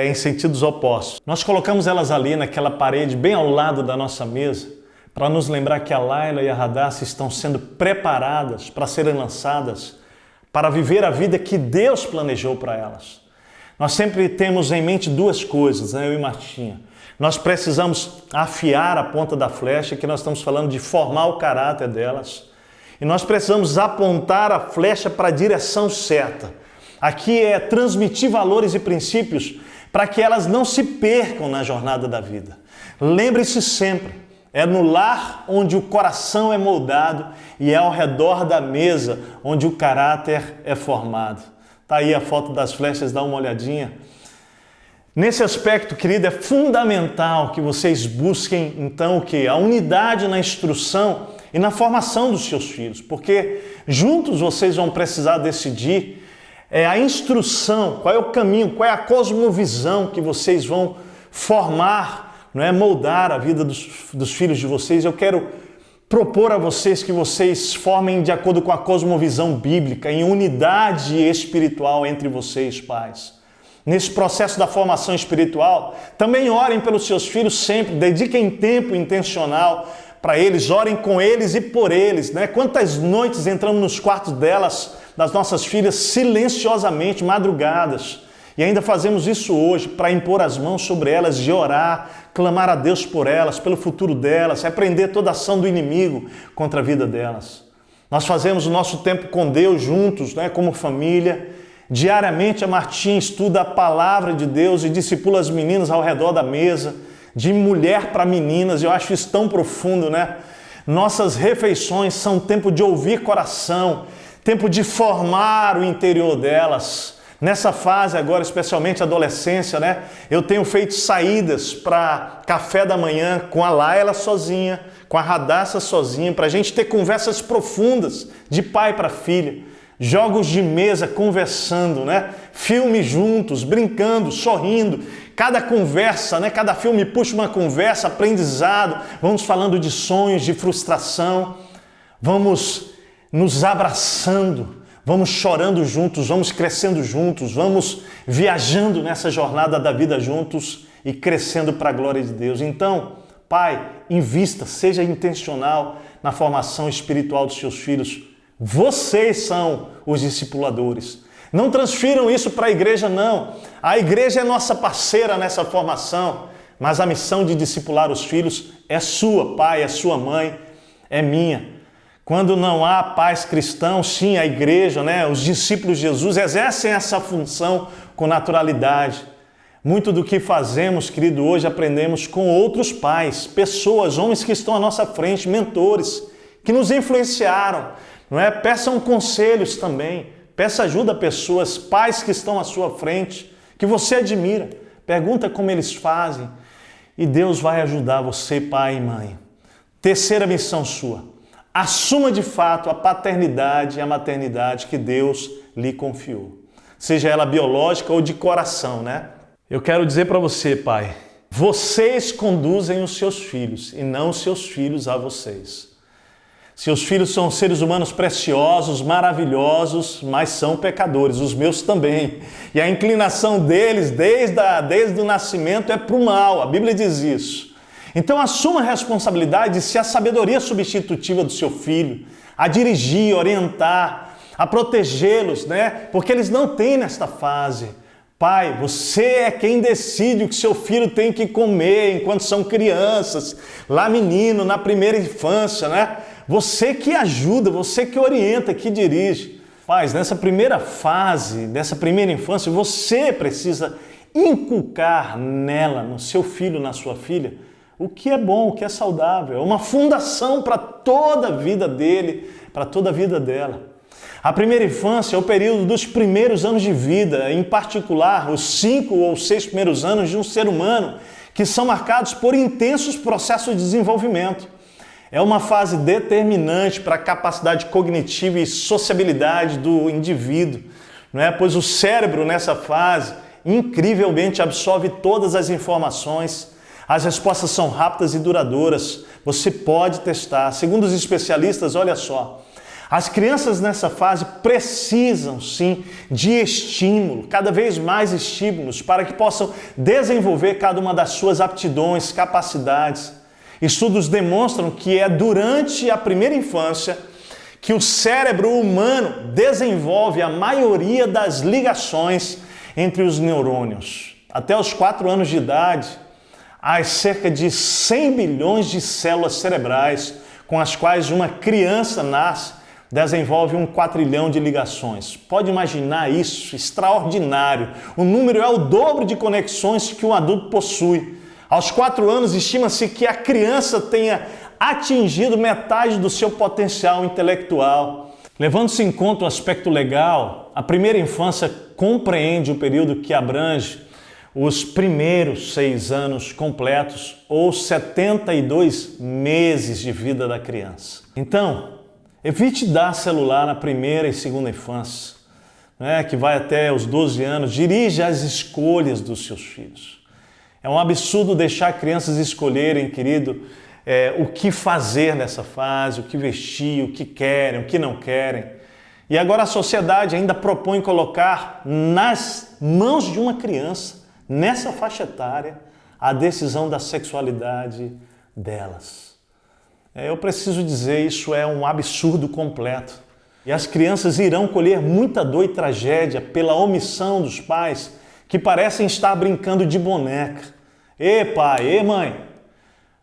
em sentidos opostos. Nós colocamos elas ali naquela parede, bem ao lado da nossa mesa, para nos lembrar que a Laila e a Radassa estão sendo preparadas para serem lançadas, para viver a vida que Deus planejou para elas. nós sempre temos em mente duas coisas, né, eu e Martinha. Nós precisamos afiar a ponta da flecha, que nós estamos falando de formar o caráter delas. E nós precisamos apontar a flecha para a direção certa. Aqui é transmitir valores e princípios para que elas não se percam na jornada da vida. Lembre-se sempre, é no lar onde o coração é moldado e é ao redor da mesa onde o caráter é formado. Está aí a foto das flechas, dá uma olhadinha. Nesse aspecto, querido, é fundamental que vocês busquem, então, o quê? A unidade na instrução e na formação dos seus filhos, porque juntos vocês vão precisar decidir a instrução, qual é o caminho, qual é a cosmovisão que vocês vão formar, não é, moldar a vida dos filhos de vocês. Eu quero propor a vocês que vocês formem de acordo com a cosmovisão bíblica, em unidade espiritual entre vocês, pais. Nesse processo da formação espiritual, também orem pelos seus filhos sempre, dediquem tempo intencional para eles, orem com eles e por eles, né? Quantas noites entramos nos quartos das nossas filhas, silenciosamente, madrugadas, e ainda fazemos isso hoje para impor as mãos sobre elas, de orar, clamar a Deus por elas, pelo futuro delas, repreender toda ação do inimigo contra a vida delas. Nós fazemos o nosso tempo com Deus juntos, né, como família. Diariamente a Martinha estuda a palavra de Deus e discipula as meninas ao redor da mesa, de mulher para meninas. Eu acho isso tão profundo, né? Nossas refeições são tempo de ouvir coração, tempo de formar o interior delas. Nessa fase agora, especialmente adolescência, né? Eu tenho feito saídas para café da manhã com a Laila sozinha, com a Radassa sozinha, para a gente ter conversas profundas de pai para filha. Jogos de mesa, conversando, né? Filmes juntos, brincando, sorrindo. Cada conversa, né? Cada filme puxa uma conversa, aprendizado. Vamos falando de sonhos, de frustração. Vamos nos abraçando. Vamos chorando juntos, vamos crescendo juntos. Vamos viajando nessa jornada da vida juntos e crescendo para a glória de Deus. Então, pai, invista, seja intencional na formação espiritual dos seus filhos. Vocês são os discipuladores. Não transfiram isso para a igreja, não. A igreja é nossa parceira nessa formação, mas a missão de discipular os filhos é sua, pai, é sua mãe, é minha. Quando não há pais cristãos, sim, a igreja, né, os discípulos de Jesus exercem essa função com naturalidade. Muito do que fazemos, querido, hoje aprendemos com outros pais, pessoas, homens que estão à nossa frente, mentores, que nos influenciaram. Não é? Peçam conselhos também, peça ajuda a pessoas, pais que estão à sua frente, que você admira, pergunta como eles fazem e Deus vai ajudar você, pai e mãe. Terceira missão sua, assuma de fato a paternidade e a maternidade que Deus lhe confiou, seja ela biológica ou de coração, né? Eu quero dizer para você, pai, vocês conduzem os seus filhos e não os seus filhos a vocês. Seus filhos são seres humanos preciosos, maravilhosos, mas são pecadores, os meus também. E a inclinação deles, desde o nascimento, é para o mal, a Bíblia diz isso. Então assuma a responsabilidade de ser a sabedoria substitutiva do seu filho, a dirigir, orientar, a protegê-los, né? Porque eles não têm nesta fase. Pai, você é quem decide o que seu filho tem que comer enquanto são crianças, lá menino, na primeira infância, né? Você que ajuda, você que orienta, que dirige. Pais, nessa primeira fase, nessa primeira infância, você precisa inculcar nela, no seu filho, na sua filha, o que é bom, o que é saudável. É uma fundação para toda a vida dele, para toda a vida dela. A primeira infância é o período dos primeiros anos de vida, em particular os 5 ou 6 primeiros anos de um ser humano, que são marcados por intensos processos de desenvolvimento. É uma fase determinante para a capacidade cognitiva e sociabilidade do indivíduo, não é? Pois o cérebro nessa fase incrivelmente absorve todas as informações, as respostas são rápidas e duradouras, você pode testar. Segundo os especialistas, olha só, as crianças nessa fase precisam, sim, de estímulo, cada vez mais estímulos, para que possam desenvolver cada uma das suas aptidões, capacidades. Estudos demonstram que é durante a primeira infância que o cérebro humano desenvolve a maioria das ligações entre os neurônios. Até os 4 anos de idade, há cerca de 100 bilhões de células cerebrais com as quais uma criança nasce, desenvolve 1 quatrilhão de ligações. Pode imaginar isso? Extraordinário. O número é o dobro de conexões que um adulto possui. Aos 4 anos, estima-se que a criança tenha atingido metade do seu potencial intelectual. Levando-se em conta o aspecto legal, a primeira infância compreende o período que abrange os primeiros 6 anos completos ou 72 meses de vida da criança. Então, evite dar celular na primeira e segunda infância, que vai até os 12 anos. Dirija as escolhas dos seus filhos. É um absurdo deixar crianças escolherem, querido, o que fazer nessa fase, o que vestir, o que querem, o que não querem. E agora a sociedade ainda propõe colocar nas mãos de uma criança, nessa faixa etária, a decisão da sexualidade delas. Eu preciso dizer, isso é um absurdo completo. E as crianças irão colher muita dor e tragédia pela omissão dos pais que parecem estar brincando de boneca. Ê pai, ê mãe,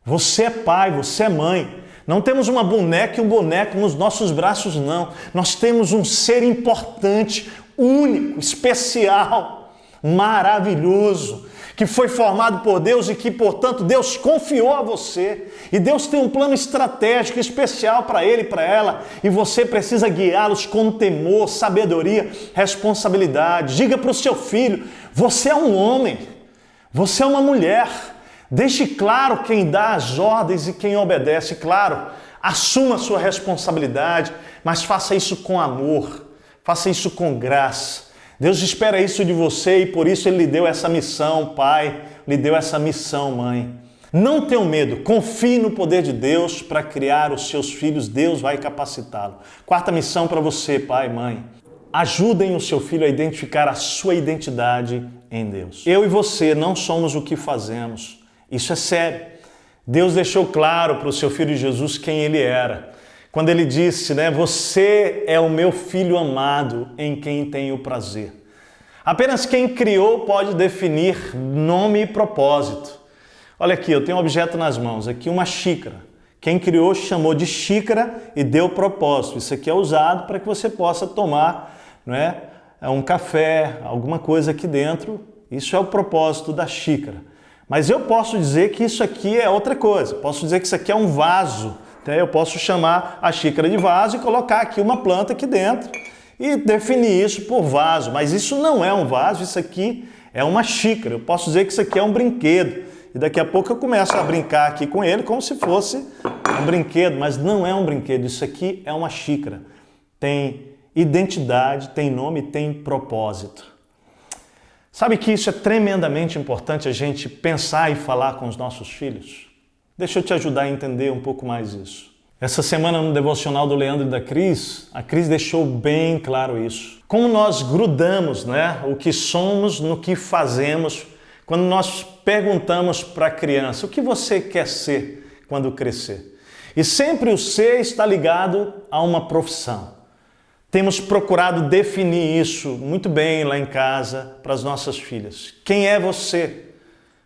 você é pai, você é mãe. Não temos uma boneca e um boneco nos nossos braços, não. Nós temos um ser importante, único, especial, maravilhoso, que foi formado por Deus e que, portanto, Deus confiou a você. E Deus tem um plano estratégico especial para ele e para ela. E você precisa guiá-los com temor, sabedoria, responsabilidade. Diga para o seu filho, você é um homem, você é uma mulher. Deixe claro quem dá as ordens e quem obedece. Claro, assuma a sua responsabilidade, mas faça isso com amor, faça isso com graça. Deus espera isso de você e por isso Ele lhe deu essa missão, pai, lhe deu essa missão, mãe. Não tenha medo, confie no poder de Deus para criar os seus filhos, Deus vai capacitá-lo. 4ª missão para você, pai, mãe. Ajudem o seu filho a identificar a sua identidade em Deus. Eu e você não somos o que fazemos, isso é sério. Deus deixou claro para o seu filho Jesus quem ele era. Quando ele disse, você é o meu filho amado em quem tenho prazer. Apenas quem criou pode definir nome e propósito. Olha aqui, eu tenho um objeto nas mãos, aqui uma xícara. Quem criou chamou de xícara e deu propósito. Isso aqui é usado para que você possa tomar um café, alguma coisa aqui dentro. Isso é o propósito da xícara. Mas eu posso dizer que isso aqui é outra coisa. Posso dizer que isso aqui é um vaso. Eu posso chamar a xícara de vaso e colocar aqui uma planta aqui dentro e definir isso por vaso. Mas isso não é um vaso, isso aqui é uma xícara. Eu posso dizer que isso aqui é um brinquedo. E daqui a pouco eu começo a brincar aqui com ele como se fosse um brinquedo. Mas não é um brinquedo, isso aqui é uma xícara. Tem identidade, tem nome, tem propósito. Sabe que isso é tremendamente importante a gente pensar e falar com os nossos filhos? Deixa eu te ajudar a entender um pouco mais isso. Essa semana no devocional do Leandro e da Cris, a Cris deixou bem claro isso. Como nós grudamos, o que somos no que fazemos, quando nós perguntamos para a criança, o que você quer ser quando crescer? E sempre o ser está ligado a uma profissão. Temos procurado definir isso muito bem lá em casa para as nossas filhas. Quem é você?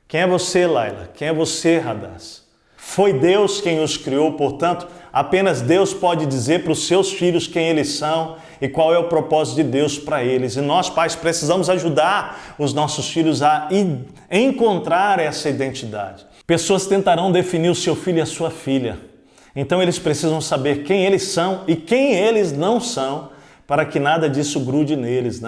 Quem é você, Laila? Quem é você, Radaz? Foi Deus quem os criou, portanto, apenas Deus pode dizer para os seus filhos quem eles são e qual é o propósito de Deus para eles. E nós, pais, precisamos ajudar os nossos filhos a encontrar essa identidade. Pessoas tentarão definir o seu filho e a sua filha. Então eles precisam saber quem eles são e quem eles não são para que nada disso grude neles,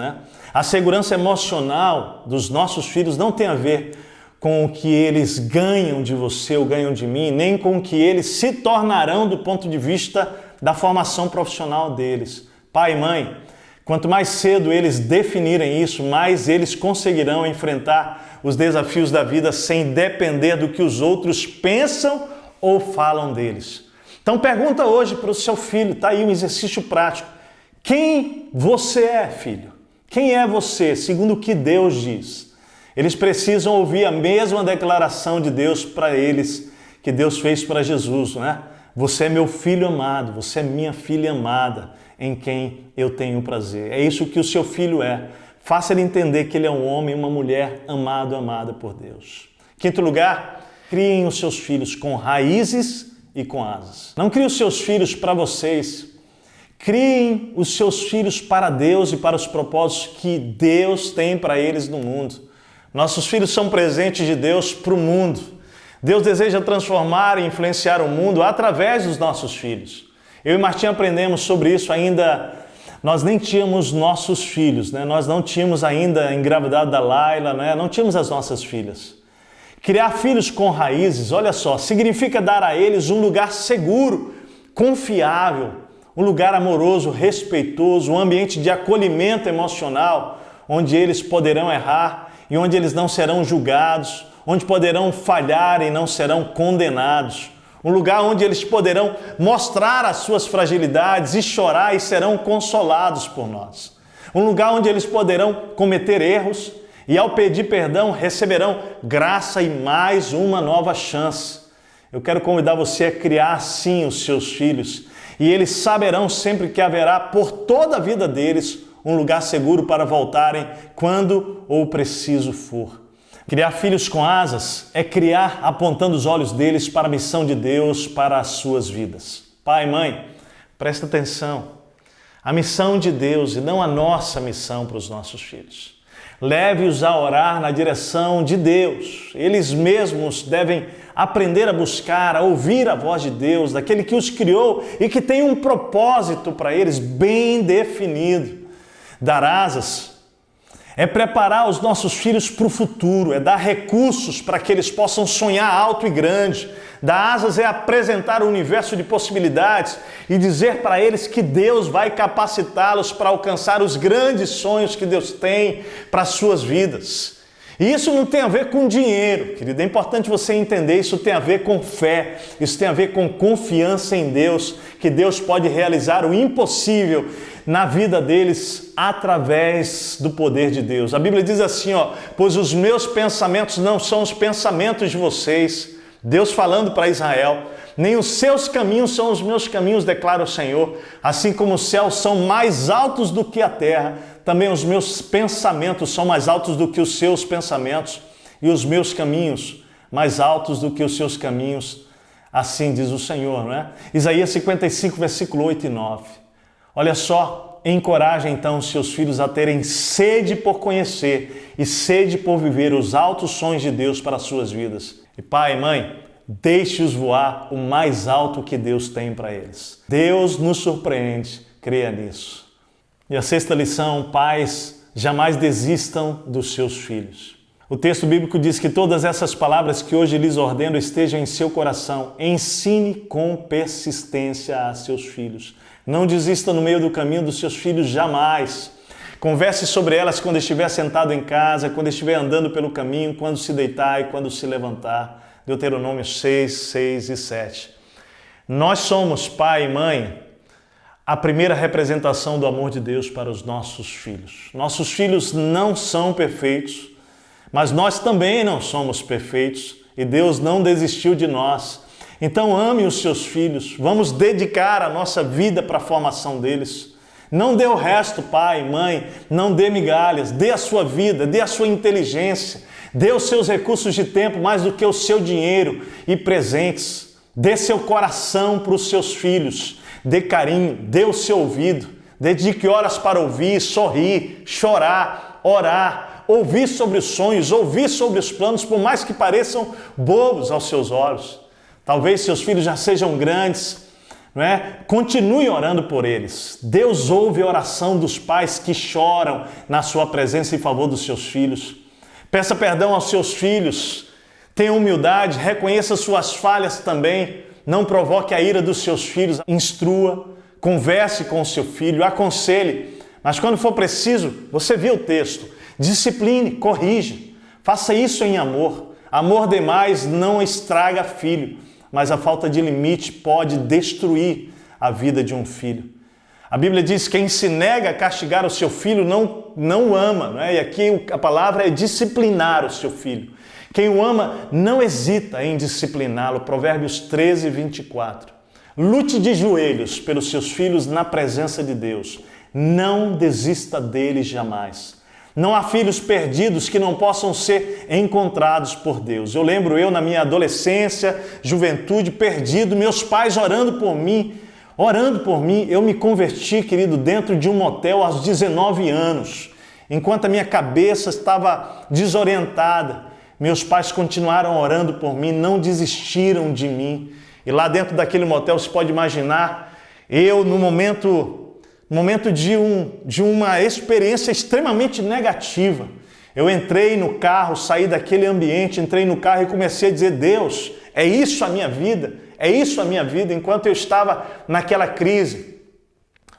A segurança emocional dos nossos filhos não tem a ver com o que eles ganham de você ou ganham de mim, nem com o que eles se tornarão do ponto de vista da formação profissional deles. Pai e mãe, quanto mais cedo eles definirem isso, mais eles conseguirão enfrentar os desafios da vida sem depender do que os outros pensam ou falam deles. Então pergunta hoje para o seu filho, está aí um exercício prático. Quem você é, filho? Quem é você, segundo o que Deus diz? Eles precisam ouvir a mesma declaração de Deus para eles que Deus fez para Jesus, Você é meu filho amado, você é minha filha amada, em quem eu tenho prazer. É isso que o seu filho é. Faça ele entender que ele é um homem e uma mulher amada por Deus. Quinto lugar, criem os seus filhos com raízes e com asas. Não criem os seus filhos para vocês. Criem os seus filhos para Deus e para os propósitos que Deus tem para eles no mundo. Nossos filhos são presentes de Deus para o mundo. Deus deseja transformar e influenciar o mundo através dos nossos filhos. Eu e Martim aprendemos sobre isso ainda. Nós nem tínhamos nossos filhos, né? Nós não tínhamos ainda engravidado da Laila, né? Não tínhamos as nossas filhas. Criar filhos com raízes, olha só, significa dar a eles um lugar seguro, confiável, um lugar amoroso, respeitoso, um ambiente de acolhimento emocional, onde eles poderão errar e onde eles não serão julgados, onde poderão falhar e não serão condenados. Um lugar onde eles poderão mostrar as suas fragilidades e chorar e serão consolados por nós. Um lugar onde eles poderão cometer erros e ao pedir perdão receberão graça e mais uma nova chance. Eu quero convidar você a criar assim os seus filhos e eles saberão sempre que haverá por toda a vida deles um lugar seguro para voltarem quando ou preciso for. Criar filhos com asas é criar apontando os olhos deles para a missão de Deus para as suas vidas. Pai, mãe, presta atenção. A missão de Deus e não a nossa missão para os nossos filhos. Leve-os a orar na direção de Deus. Eles mesmos devem aprender a buscar, a ouvir a voz de Deus, daquele que os criou e que tem um propósito para eles bem definido. Dar asas é preparar os nossos filhos para o futuro, é dar recursos para que eles possam sonhar alto e grande. Dar asas é apresentar o universo de possibilidades e dizer para eles que Deus vai capacitá-los para alcançar os grandes sonhos que Deus tem para as suas vidas. E isso não tem a ver com dinheiro, querido. É importante você entender, isso tem a ver com fé, isso tem a ver com confiança em Deus, que Deus pode realizar o impossível na vida deles através do poder de Deus. A Bíblia diz assim, pois os meus pensamentos não são os pensamentos de vocês. Deus falando para Israel, nem os seus caminhos são os meus caminhos, declara o Senhor. Assim como os céus são mais altos do que a terra, também os meus pensamentos são mais altos do que os seus pensamentos e os meus caminhos mais altos do que os seus caminhos. Assim diz o Senhor, não é? Isaías 55, versículo 8 e 9. Olha só, encoraje então os seus filhos a terem sede por conhecer e sede por viver os altos sonhos de Deus para as suas vidas. E pai e mãe, deixe-os voar o mais alto que Deus tem para eles. Deus nos surpreende, creia nisso. E a sexta lição, pais, jamais desistam dos seus filhos. O texto bíblico diz que todas essas palavras que hoje lhes ordeno estejam em seu coração. Ensine com persistência a seus filhos. Não desista no meio do caminho dos seus filhos jamais. Converse sobre elas quando estiver sentado em casa, quando estiver andando pelo caminho, quando se deitar e quando se levantar. Deuteronômio 6, 6 e 7. Nós somos, pai e mãe, a primeira representação do amor de Deus para os nossos filhos. Nossos filhos não são perfeitos, mas nós também não somos perfeitos e Deus não desistiu de nós. Então ame os seus filhos, vamos dedicar a nossa vida para a formação deles. Não dê o resto, pai, mãe, não dê migalhas, dê a sua vida, dê a sua inteligência, dê os seus recursos de tempo mais do que o seu dinheiro e presentes. Dê seu coração para os seus filhos, dê carinho, dê o seu ouvido, dedique horas para ouvir, sorrir, chorar, orar, ouvir sobre os sonhos, ouvir sobre os planos, por mais que pareçam bobos aos seus olhos. Talvez seus filhos já sejam grandes, não é? Continue orando por eles. Deus ouve a oração dos pais que choram na sua presença em favor dos seus filhos. Peça perdão aos seus filhos. Tenha humildade, reconheça suas falhas também. Não provoque a ira dos seus filhos. Instrua, converse com o seu filho, aconselhe. Mas quando for preciso, você viu o texto, discipline, corrija. Faça isso em amor. Amor demais não estraga filho, mas a falta de limite pode destruir a vida de um filho. A Bíblia diz que quem se nega a castigar o seu filho não ama, não é? E aqui a palavra é disciplinar o seu filho. Quem o ama não hesita em discipliná-lo. Provérbios 13, 24. Lute de joelhos pelos seus filhos na presença de Deus. Não desista deles jamais. Não há filhos perdidos que não possam ser encontrados por Deus. Eu lembro na minha adolescência, juventude, perdido, meus pais orando por mim. Eu me converti, querido, dentro de um motel aos 19 anos. Enquanto a minha cabeça estava desorientada, meus pais continuaram orando por mim, não desistiram de mim. E lá dentro daquele motel, você pode imaginar, eu no momento de uma experiência extremamente negativa. Eu entrei no carro, saí daquele ambiente, entrei no carro e comecei a dizer: Deus, é isso a minha vida, é isso a minha vida. Enquanto eu estava naquela crise,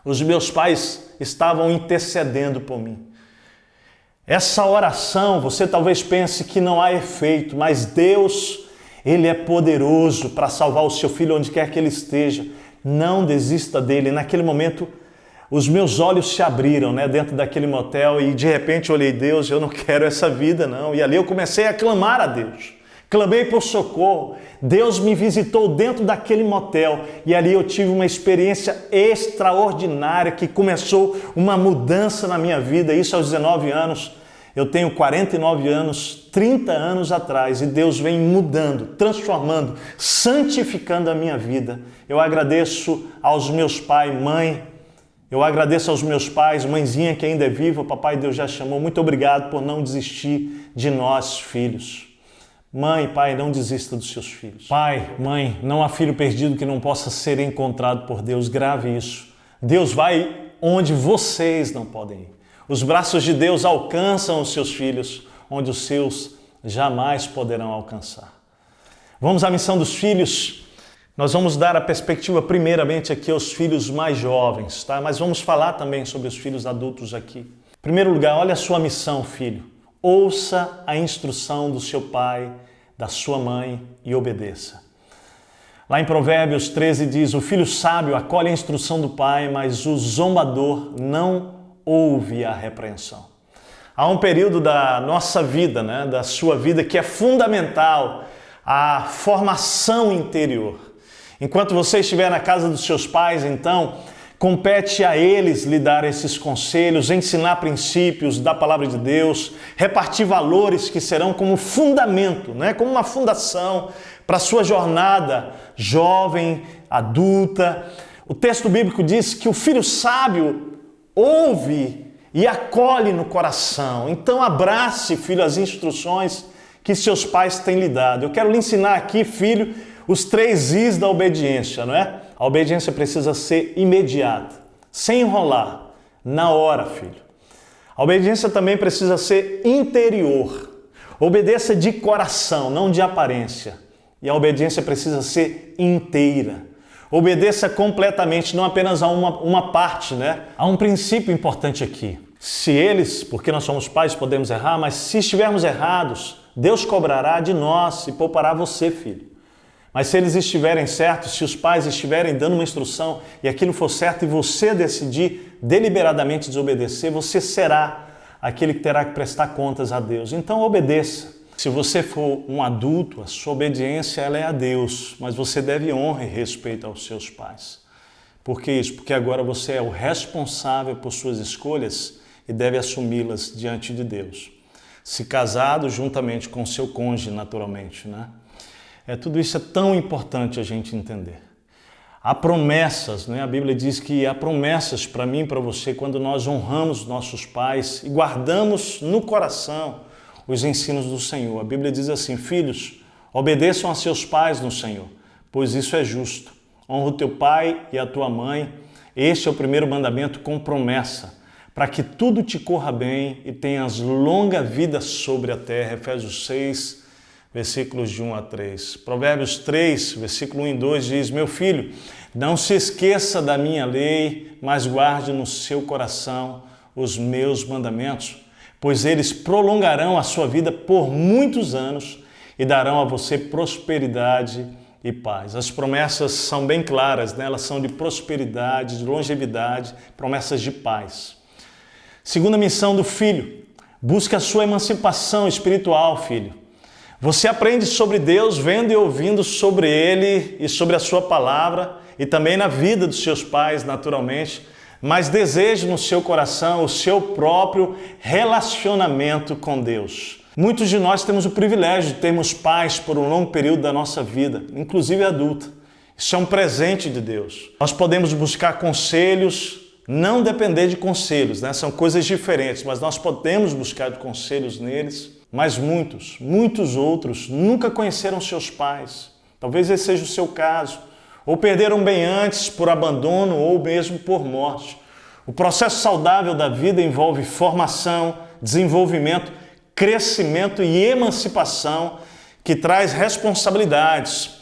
os meus pais estavam intercedendo por mim. Essa oração, você talvez pense que não há efeito, mas Deus, Ele é poderoso para salvar o seu filho onde quer que ele esteja. Não desista dele. Naquele momento, os meus olhos se abriram, dentro daquele motel, e de repente eu olhei: Deus, eu não quero essa vida, não. E ali eu comecei a clamar a Deus. Clamei por socorro. Deus me visitou dentro daquele motel e ali eu tive uma experiência extraordinária que começou uma mudança na minha vida. Isso aos 19 anos. Eu tenho 49 anos, 30 anos atrás, e Deus vem mudando, transformando, santificando a minha vida. Eu agradeço aos meus pais, mãe. Eu agradeço aos meus pais, mãezinha que ainda é viva, papai Deus já chamou. Muito obrigado por não desistir de nós, filhos. Mãe, pai, não desista dos seus filhos. Pai, mãe, não há filho perdido que não possa ser encontrado por Deus. Grave isso. Deus vai onde vocês não podem ir. Os braços de Deus alcançam os seus filhos, onde os seus jamais poderão alcançar. Vamos à missão dos filhos. Nós vamos dar a perspectiva primeiramente aqui aos filhos mais jovens, tá? Mas vamos falar também sobre os filhos adultos aqui. Em primeiro lugar, olha a sua missão, filho. Ouça a instrução do seu pai, da sua mãe e obedeça. Lá em Provérbios 13 diz: o filho sábio acolhe a instrução do pai, mas o zombador não ouve a repreensão. Há um período da nossa vida, da sua vida, que é fundamental, a formação interior. Enquanto você estiver na casa dos seus pais, então, compete a eles lhe dar esses conselhos, ensinar princípios da palavra de Deus, repartir valores que serão como fundamento, como uma fundação para a sua jornada jovem, adulta. O texto bíblico diz que o filho sábio ouve e acolhe no coração. Então abrace, filho, as instruções que seus pais têm lhe dado. Eu quero lhe ensinar aqui, filho, os 3 Is da obediência, não é? A obediência precisa ser imediata, sem enrolar, na hora, filho. A obediência também precisa ser interior. Obedeça de coração, não de aparência. E a obediência precisa ser inteira. Obedeça completamente, não apenas a uma parte, Há um princípio importante aqui. Se eles, porque nós somos pais, podemos errar, mas se estivermos errados, Deus cobrará de nós e poupará você, filho. Mas se eles estiverem certos, se os pais estiverem dando uma instrução e aquilo for certo e você decidir deliberadamente desobedecer, você será aquele que terá que prestar contas a Deus. Então obedeça. Se você for um adulto, a sua obediência ela é a Deus, mas você deve honra e respeito aos seus pais. Por que isso? Porque agora você é o responsável por suas escolhas e deve assumi-las diante de Deus. Se casado juntamente com seu cônjuge, naturalmente, Tudo isso é tão importante a gente entender. Há promessas, A Bíblia diz que há promessas para mim e para você quando nós honramos nossos pais e guardamos no coração os ensinos do Senhor. A Bíblia diz assim: filhos, obedeçam a seus pais no Senhor, pois isso é justo. Honra o teu pai e a tua mãe. Este é o primeiro mandamento com promessa, para que tudo te corra bem e tenhas longa vida sobre a terra. Efésios 6, versículos de 1 a 3. Provérbios 3, versículo 1 e 2 diz: meu filho, não se esqueça da minha lei, mas guarde no seu coração os meus mandamentos, pois eles prolongarão a sua vida por muitos anos e darão a você prosperidade e paz. As promessas são bem claras, Elas são de prosperidade, de longevidade, promessas de paz. Segunda missão do filho: busque a sua emancipação espiritual, filho. Você aprende sobre Deus vendo e ouvindo sobre Ele e sobre a sua palavra e também na vida dos seus pais, naturalmente. mas deseje no seu coração o seu próprio relacionamento com Deus. Muitos de nós temos o privilégio de termos pais por um longo período da nossa vida, inclusive adulta. Isso é um presente de Deus. Nós podemos buscar conselhos, não depender de conselhos, né? São coisas diferentes, mas nós podemos buscar conselhos neles. Mas muitos outros nunca conheceram seus pais. Talvez esse seja o seu caso. Ou perderam bem antes por abandono ou mesmo por morte. O processo saudável da vida envolve formação, desenvolvimento, crescimento e emancipação, que traz responsabilidades.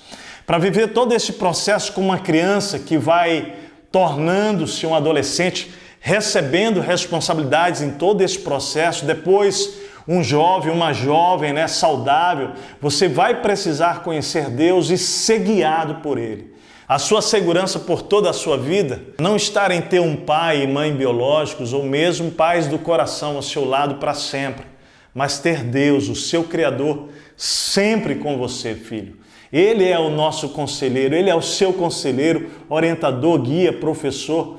Para viver todo esse processo como uma criança que vai tornando-se um adolescente, recebendo responsabilidades em todo esse processo, depois um jovem, uma jovem, né, saudável, você vai precisar conhecer Deus e ser guiado por Ele. A sua segurança por toda a sua vida não está em ter um pai e mãe biológicos ou mesmo pais do coração ao seu lado para sempre, mas ter Deus, o seu Criador, sempre com você, filho. Ele é o nosso conselheiro, Ele é o seu conselheiro, orientador, guia, professor.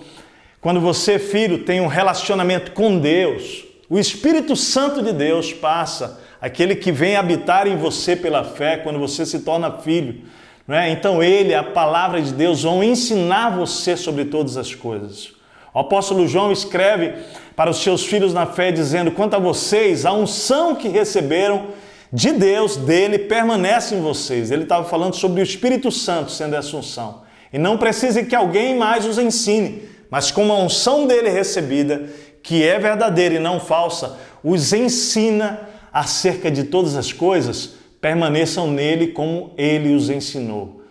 Quando você, filho, tem um relacionamento com Deus, o Espírito Santo de Deus passa, aquele que vem habitar em você pela fé, quando você se torna filho. Né? Então Ele, a palavra de Deus, vão ensinar você sobre todas as coisas. O apóstolo João escreve para os seus filhos na fé, dizendo: quanto a vocês, a unção que receberam de Deus, dele, permanece em vocês. Ele estava falando sobre o Espírito Santo sendo essa unção. E não precisa que alguém mais os ensine, mas com a unção dele recebida, que é verdadeira e não falsa, os ensina acerca de todas as coisas, permaneçam nele como ele os ensinou.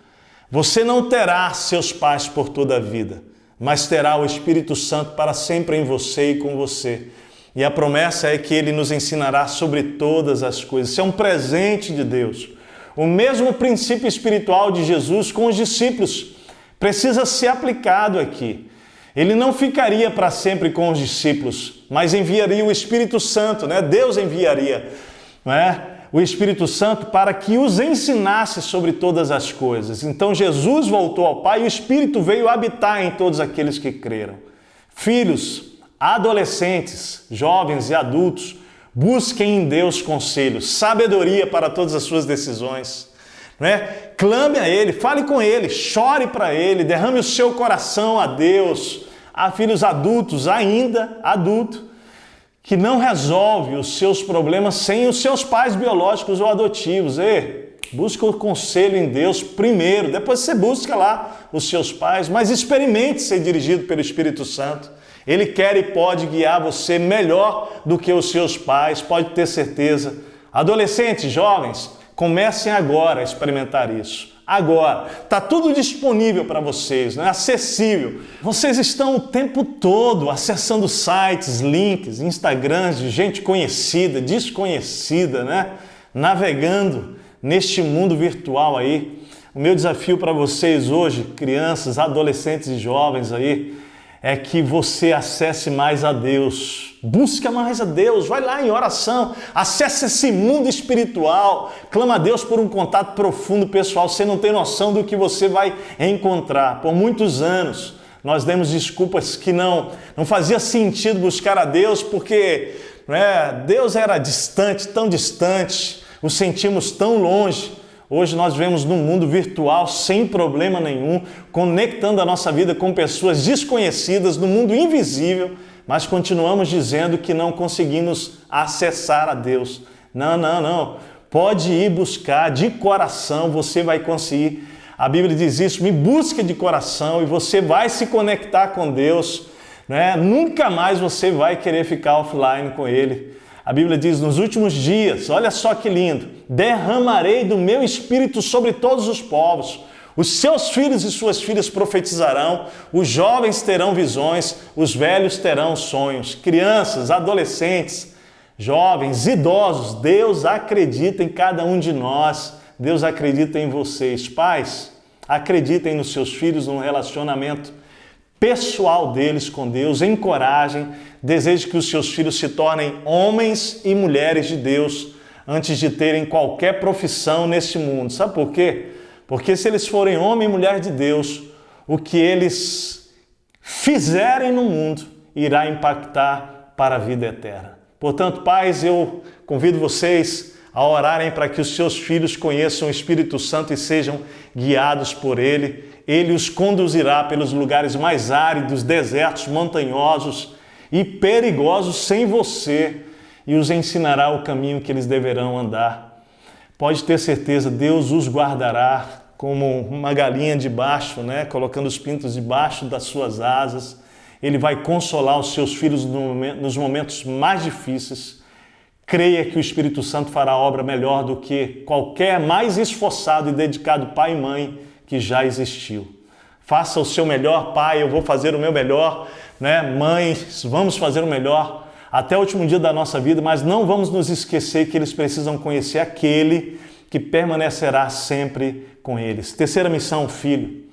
Você não terá seus pais por toda a vida, mas terá o Espírito Santo para sempre em você e com você. E a promessa é que Ele nos ensinará sobre todas as coisas. Isso é um presente de Deus. O mesmo princípio espiritual de Jesus com os discípulos precisa ser aplicado aqui. Ele não ficaria para sempre com os discípulos, mas enviaria o Espírito Santo, né? Deus enviaria, né, o Espírito Santo para que os ensinasse sobre todas as coisas. Então Jesus voltou ao Pai e o Espírito veio habitar em todos aqueles que creram. Filhos, adolescentes, jovens e adultos, busquem em Deus conselho, sabedoria para todas as suas decisões. Né? Clame a Ele, fale com Ele, chore para Ele, derrame o seu coração a Deus. Há filhos adultos, ainda adulto, que não resolve os seus problemas sem os seus pais biológicos ou adotivos. Busca o conselho em Deus primeiro, depois você busca lá os seus pais, mas experimente ser dirigido pelo Espírito Santo. Ele quer e pode guiar você melhor do que os seus pais, pode ter certeza. Adolescentes, jovens, comecem agora a experimentar isso. Agora, está tudo disponível para vocês, né? Acessível. Vocês estão o tempo todo acessando sites, links, Instagrams de gente conhecida, desconhecida, né? Navegando neste mundo virtual aí. O meu desafio para vocês hoje, crianças, adolescentes e jovens aí, é que você acesse mais a Deus, busca mais a Deus, vai lá em oração, acesse esse mundo espiritual, clama a Deus por um contato profundo, pessoal. Você não tem noção do que você vai encontrar. Por muitos anos nós demos desculpas que não fazia sentido buscar a Deus, porque Deus era distante, tão distante, o sentimos tão longe. Hoje nós vivemos num mundo virtual sem problema nenhum, conectando a nossa vida com pessoas desconhecidas no mundo invisível, mas continuamos dizendo que não conseguimos acessar a Deus. Não. Pode ir buscar de coração, você vai conseguir. A Bíblia diz isso, me busca de coração e você vai se conectar com Deus. Né? Nunca mais você vai querer ficar offline com Ele. A Bíblia diz, nos últimos dias, olha só que lindo, derramarei do meu Espírito sobre todos os povos. Os seus filhos e suas filhas profetizarão, os jovens terão visões, os velhos terão sonhos. Crianças, adolescentes, jovens, idosos, Deus acredita em cada um de nós. Deus acredita em vocês. Pais, acreditem nos seus filhos, no relacionamento pessoal deles com Deus, encorajem, deseje que os seus filhos se tornem homens e mulheres de Deus antes de terem qualquer profissão nesse mundo. Sabe por quê? Porque se eles forem homem e mulher de Deus, o que eles fizerem no mundo irá impactar para a vida eterna. Portanto, pais, eu convido vocês a orarem para que os seus filhos conheçam o Espírito Santo e sejam guiados por Ele. Ele os conduzirá pelos lugares mais áridos, desertos, montanhosos e perigosos sem você e os ensinará o caminho que eles deverão andar. Pode ter certeza, Deus os guardará como uma galinha debaixo, colocando os pintos debaixo das suas asas. Ele vai consolar os seus filhos nos momentos mais difíceis. Creia que o Espírito Santo fará obra melhor do que qualquer mais esforçado e dedicado pai e mãe que já existiu. Faça o seu melhor, pai, eu vou fazer o meu melhor, mães, vamos fazer o melhor até o último dia da nossa vida, mas não vamos nos esquecer que eles precisam conhecer aquele que permanecerá sempre com eles. Terceira missão, filho,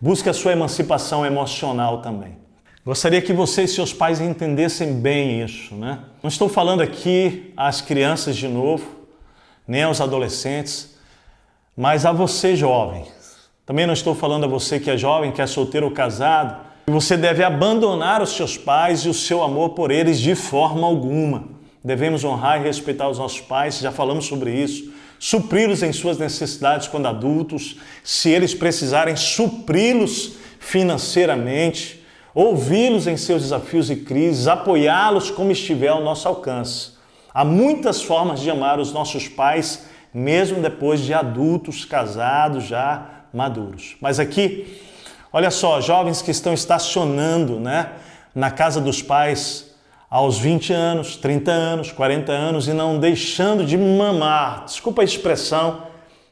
busque a sua emancipação emocional também. Gostaria que você e seus pais entendessem bem isso, Não estou falando aqui às crianças de novo, nem aos adolescentes, mas a você, jovem. Também não estou falando a você que é jovem, que é solteiro ou casado. Você deve abandonar os seus pais e o seu amor por eles de forma alguma. Devemos honrar e respeitar os nossos pais, já falamos sobre isso. Supri-los em suas necessidades quando adultos, se eles precisarem, supri-los financeiramente. Ouvi-los em seus desafios e crises, apoiá-los como estiver ao nosso alcance. Há muitas formas de amar os nossos pais, mesmo depois de adultos, casados, já maduros. Mas aqui, olha só, jovens que estão estacionando, na casa dos pais aos 20 anos, 30 anos, 40 anos e não deixando de mamar, desculpa a expressão,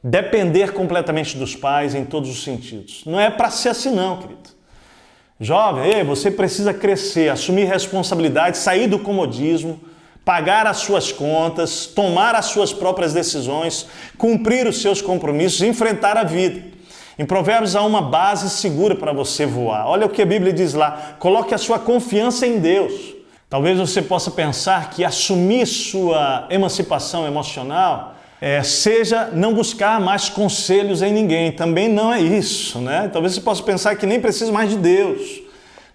depender completamente dos pais em todos os sentidos. Não é para ser assim não, querido. Jovem, você precisa crescer, assumir responsabilidade, sair do comodismo, pagar as suas contas, tomar as suas próprias decisões, cumprir os seus compromissos, enfrentar a vida. Em Provérbios há uma base segura para você voar. Olha o que a Bíblia diz lá, coloque a sua confiança em Deus. Talvez você possa pensar que assumir sua emancipação emocional seja não buscar mais conselhos em ninguém. Também não é isso, Talvez você possa pensar que nem precisa mais de Deus.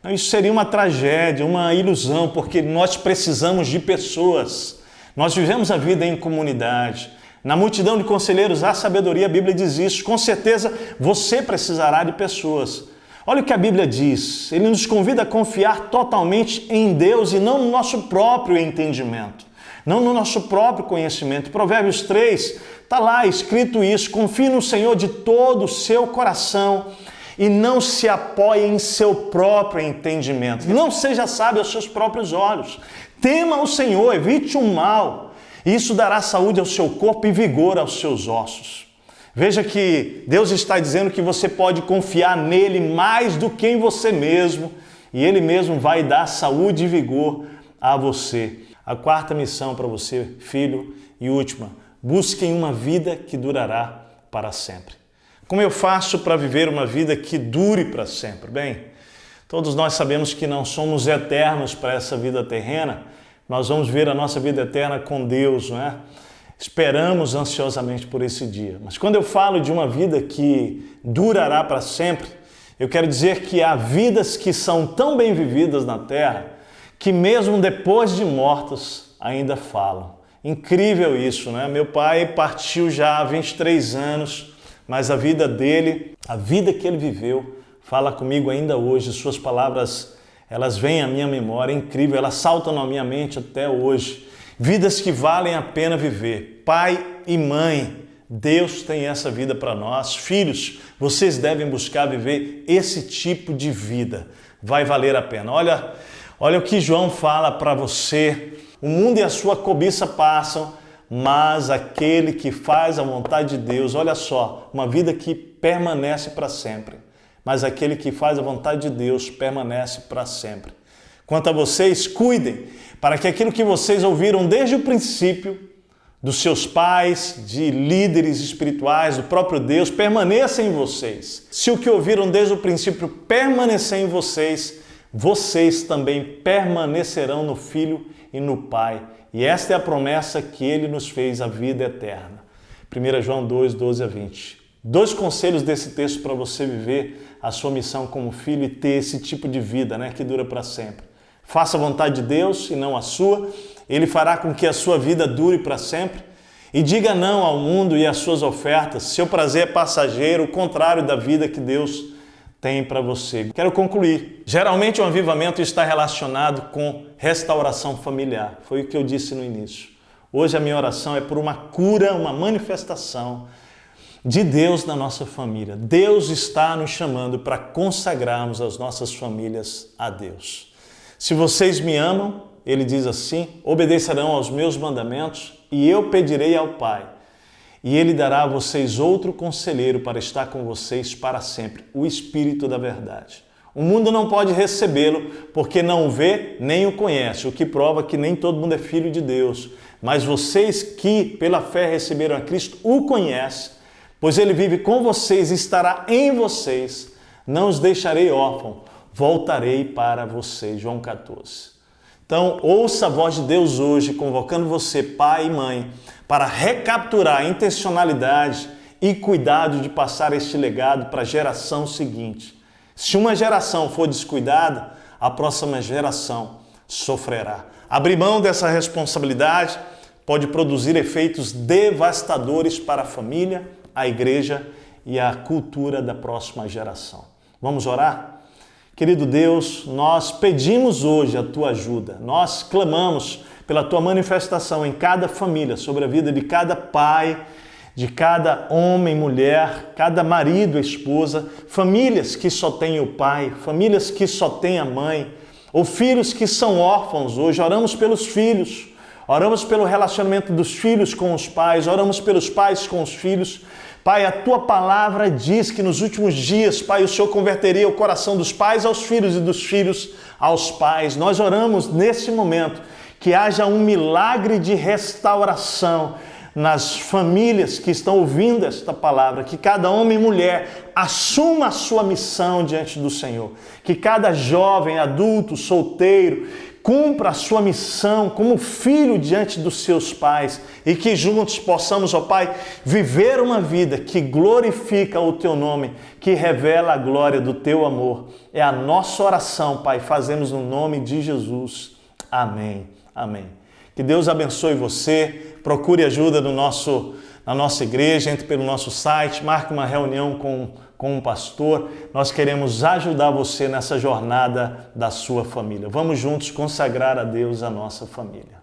Não, isso seria uma tragédia, uma ilusão, porque nós precisamos de pessoas. Nós vivemos a vida em comunidade. Na multidão de conselheiros há sabedoria, a Bíblia diz isso. Com certeza você precisará de pessoas. Olha o que a Bíblia diz. Ele nos convida a confiar totalmente em Deus e não no nosso próprio entendimento. Não no nosso próprio conhecimento. Provérbios 3, está lá escrito isso. Confie no Senhor de todo o seu coração e não se apoie em seu próprio entendimento. Não seja sábio aos seus próprios olhos. Tema o Senhor, evite o mal. Isso dará saúde ao seu corpo e vigor aos seus ossos. Veja que Deus está dizendo que você pode confiar nele mais do que em você mesmo e ele mesmo vai dar saúde e vigor a você. A quarta missão para você, filho, e última, busquem uma vida que durará para sempre. Como eu faço para viver uma vida que dure para sempre? Bem, todos nós sabemos que não somos eternos para essa vida terrena, nós vamos ver a nossa vida eterna com Deus, Esperamos ansiosamente por esse dia. Mas quando eu falo de uma vida que durará para sempre, eu quero dizer que há vidas que são tão bem vividas na terra que mesmo depois de mortas ainda falam. Incrível isso, Meu pai partiu já há 23 anos, mas a vida dele, a vida que ele viveu, fala comigo ainda hoje. Suas palavras, elas vêm à minha memória, é incrível, elas saltam na minha mente até hoje. Vidas que valem a pena viver. Pai e mãe, Deus tem essa vida para nós. Filhos, vocês devem buscar viver esse tipo de vida. Vai valer a pena. Olha o que João fala para você. O mundo e a sua cobiça passam, mas aquele que faz a vontade de Deus, olha só, uma vida que permanece para sempre. Mas aquele que faz a vontade de Deus permanece para sempre. Quanto a vocês, cuidem para que aquilo que vocês ouviram desde o princípio, dos seus pais, de líderes espirituais, do próprio Deus, permaneça em vocês. Se o que ouviram desde o princípio permanecer em vocês, vocês também permanecerão no Filho e no Pai. E esta é a promessa que Ele nos fez, a vida eterna. 1 João 2, 12 a 20. 2 conselhos desse texto para você viver a sua missão como filho e ter esse tipo de vida, né, que dura para sempre. Faça a vontade de Deus e não a sua. Ele fará com que a sua vida dure para sempre. E diga não ao mundo e às suas ofertas. Seu prazer é passageiro, o contrário da vida que Deus tem para você. Quero concluir. Geralmente um avivamento está relacionado com restauração familiar. Foi o que eu disse no início. Hoje a minha oração é por uma cura, uma manifestação de Deus na nossa família. Deus está nos chamando para consagrarmos as nossas famílias a Deus. Se vocês me amam, ele diz assim, obedecerão aos meus mandamentos e eu pedirei ao Pai. E ele dará a vocês outro conselheiro para estar com vocês para sempre, o Espírito da verdade. O mundo não pode recebê-lo porque não o vê nem o conhece, o que prova que nem todo mundo é filho de Deus. Mas vocês que pela fé receberam a Cristo o conhecem, pois ele vive com vocês e estará em vocês. Não os deixarei órfãos, voltarei para vocês. João 14. Então, ouça a voz de Deus hoje, convocando você, pai e mãe, para recapturar a intencionalidade e cuidado de passar este legado para a geração seguinte. Se uma geração for descuidada, a próxima geração sofrerá. Abrir mão dessa responsabilidade pode produzir efeitos devastadores para a família, a igreja e a cultura da próxima geração. Vamos orar? Querido Deus, nós pedimos hoje a Tua ajuda, nós clamamos pela Tua manifestação em cada família, sobre a vida de cada pai, de cada homem, mulher, cada marido, esposa, famílias que só têm o pai, famílias que só têm a mãe, ou filhos que são órfãos hoje. Oramos pelos filhos, oramos pelo relacionamento dos filhos com os pais, oramos pelos pais com os filhos. Pai, a Tua palavra diz que nos últimos dias, Pai, o Senhor converteria o coração dos pais aos filhos e dos filhos aos pais. Nós oramos nesse momento que haja um milagre de restauração nas famílias que estão ouvindo esta palavra, que cada homem e mulher assuma a sua missão diante do Senhor, que cada jovem, adulto, solteiro, cumpra a sua missão como filho diante dos seus pais e que juntos possamos, ó Pai, viver uma vida que glorifica o Teu nome, que revela a glória do Teu amor. É a nossa oração, Pai, fazemos no nome de Jesus. Amém. Amém. Que Deus abençoe você, procure ajuda na nossa igreja, entre pelo nosso site, marque uma reunião com um pastor. Nós queremos ajudar você nessa jornada da sua família. Vamos juntos consagrar a Deus a nossa família.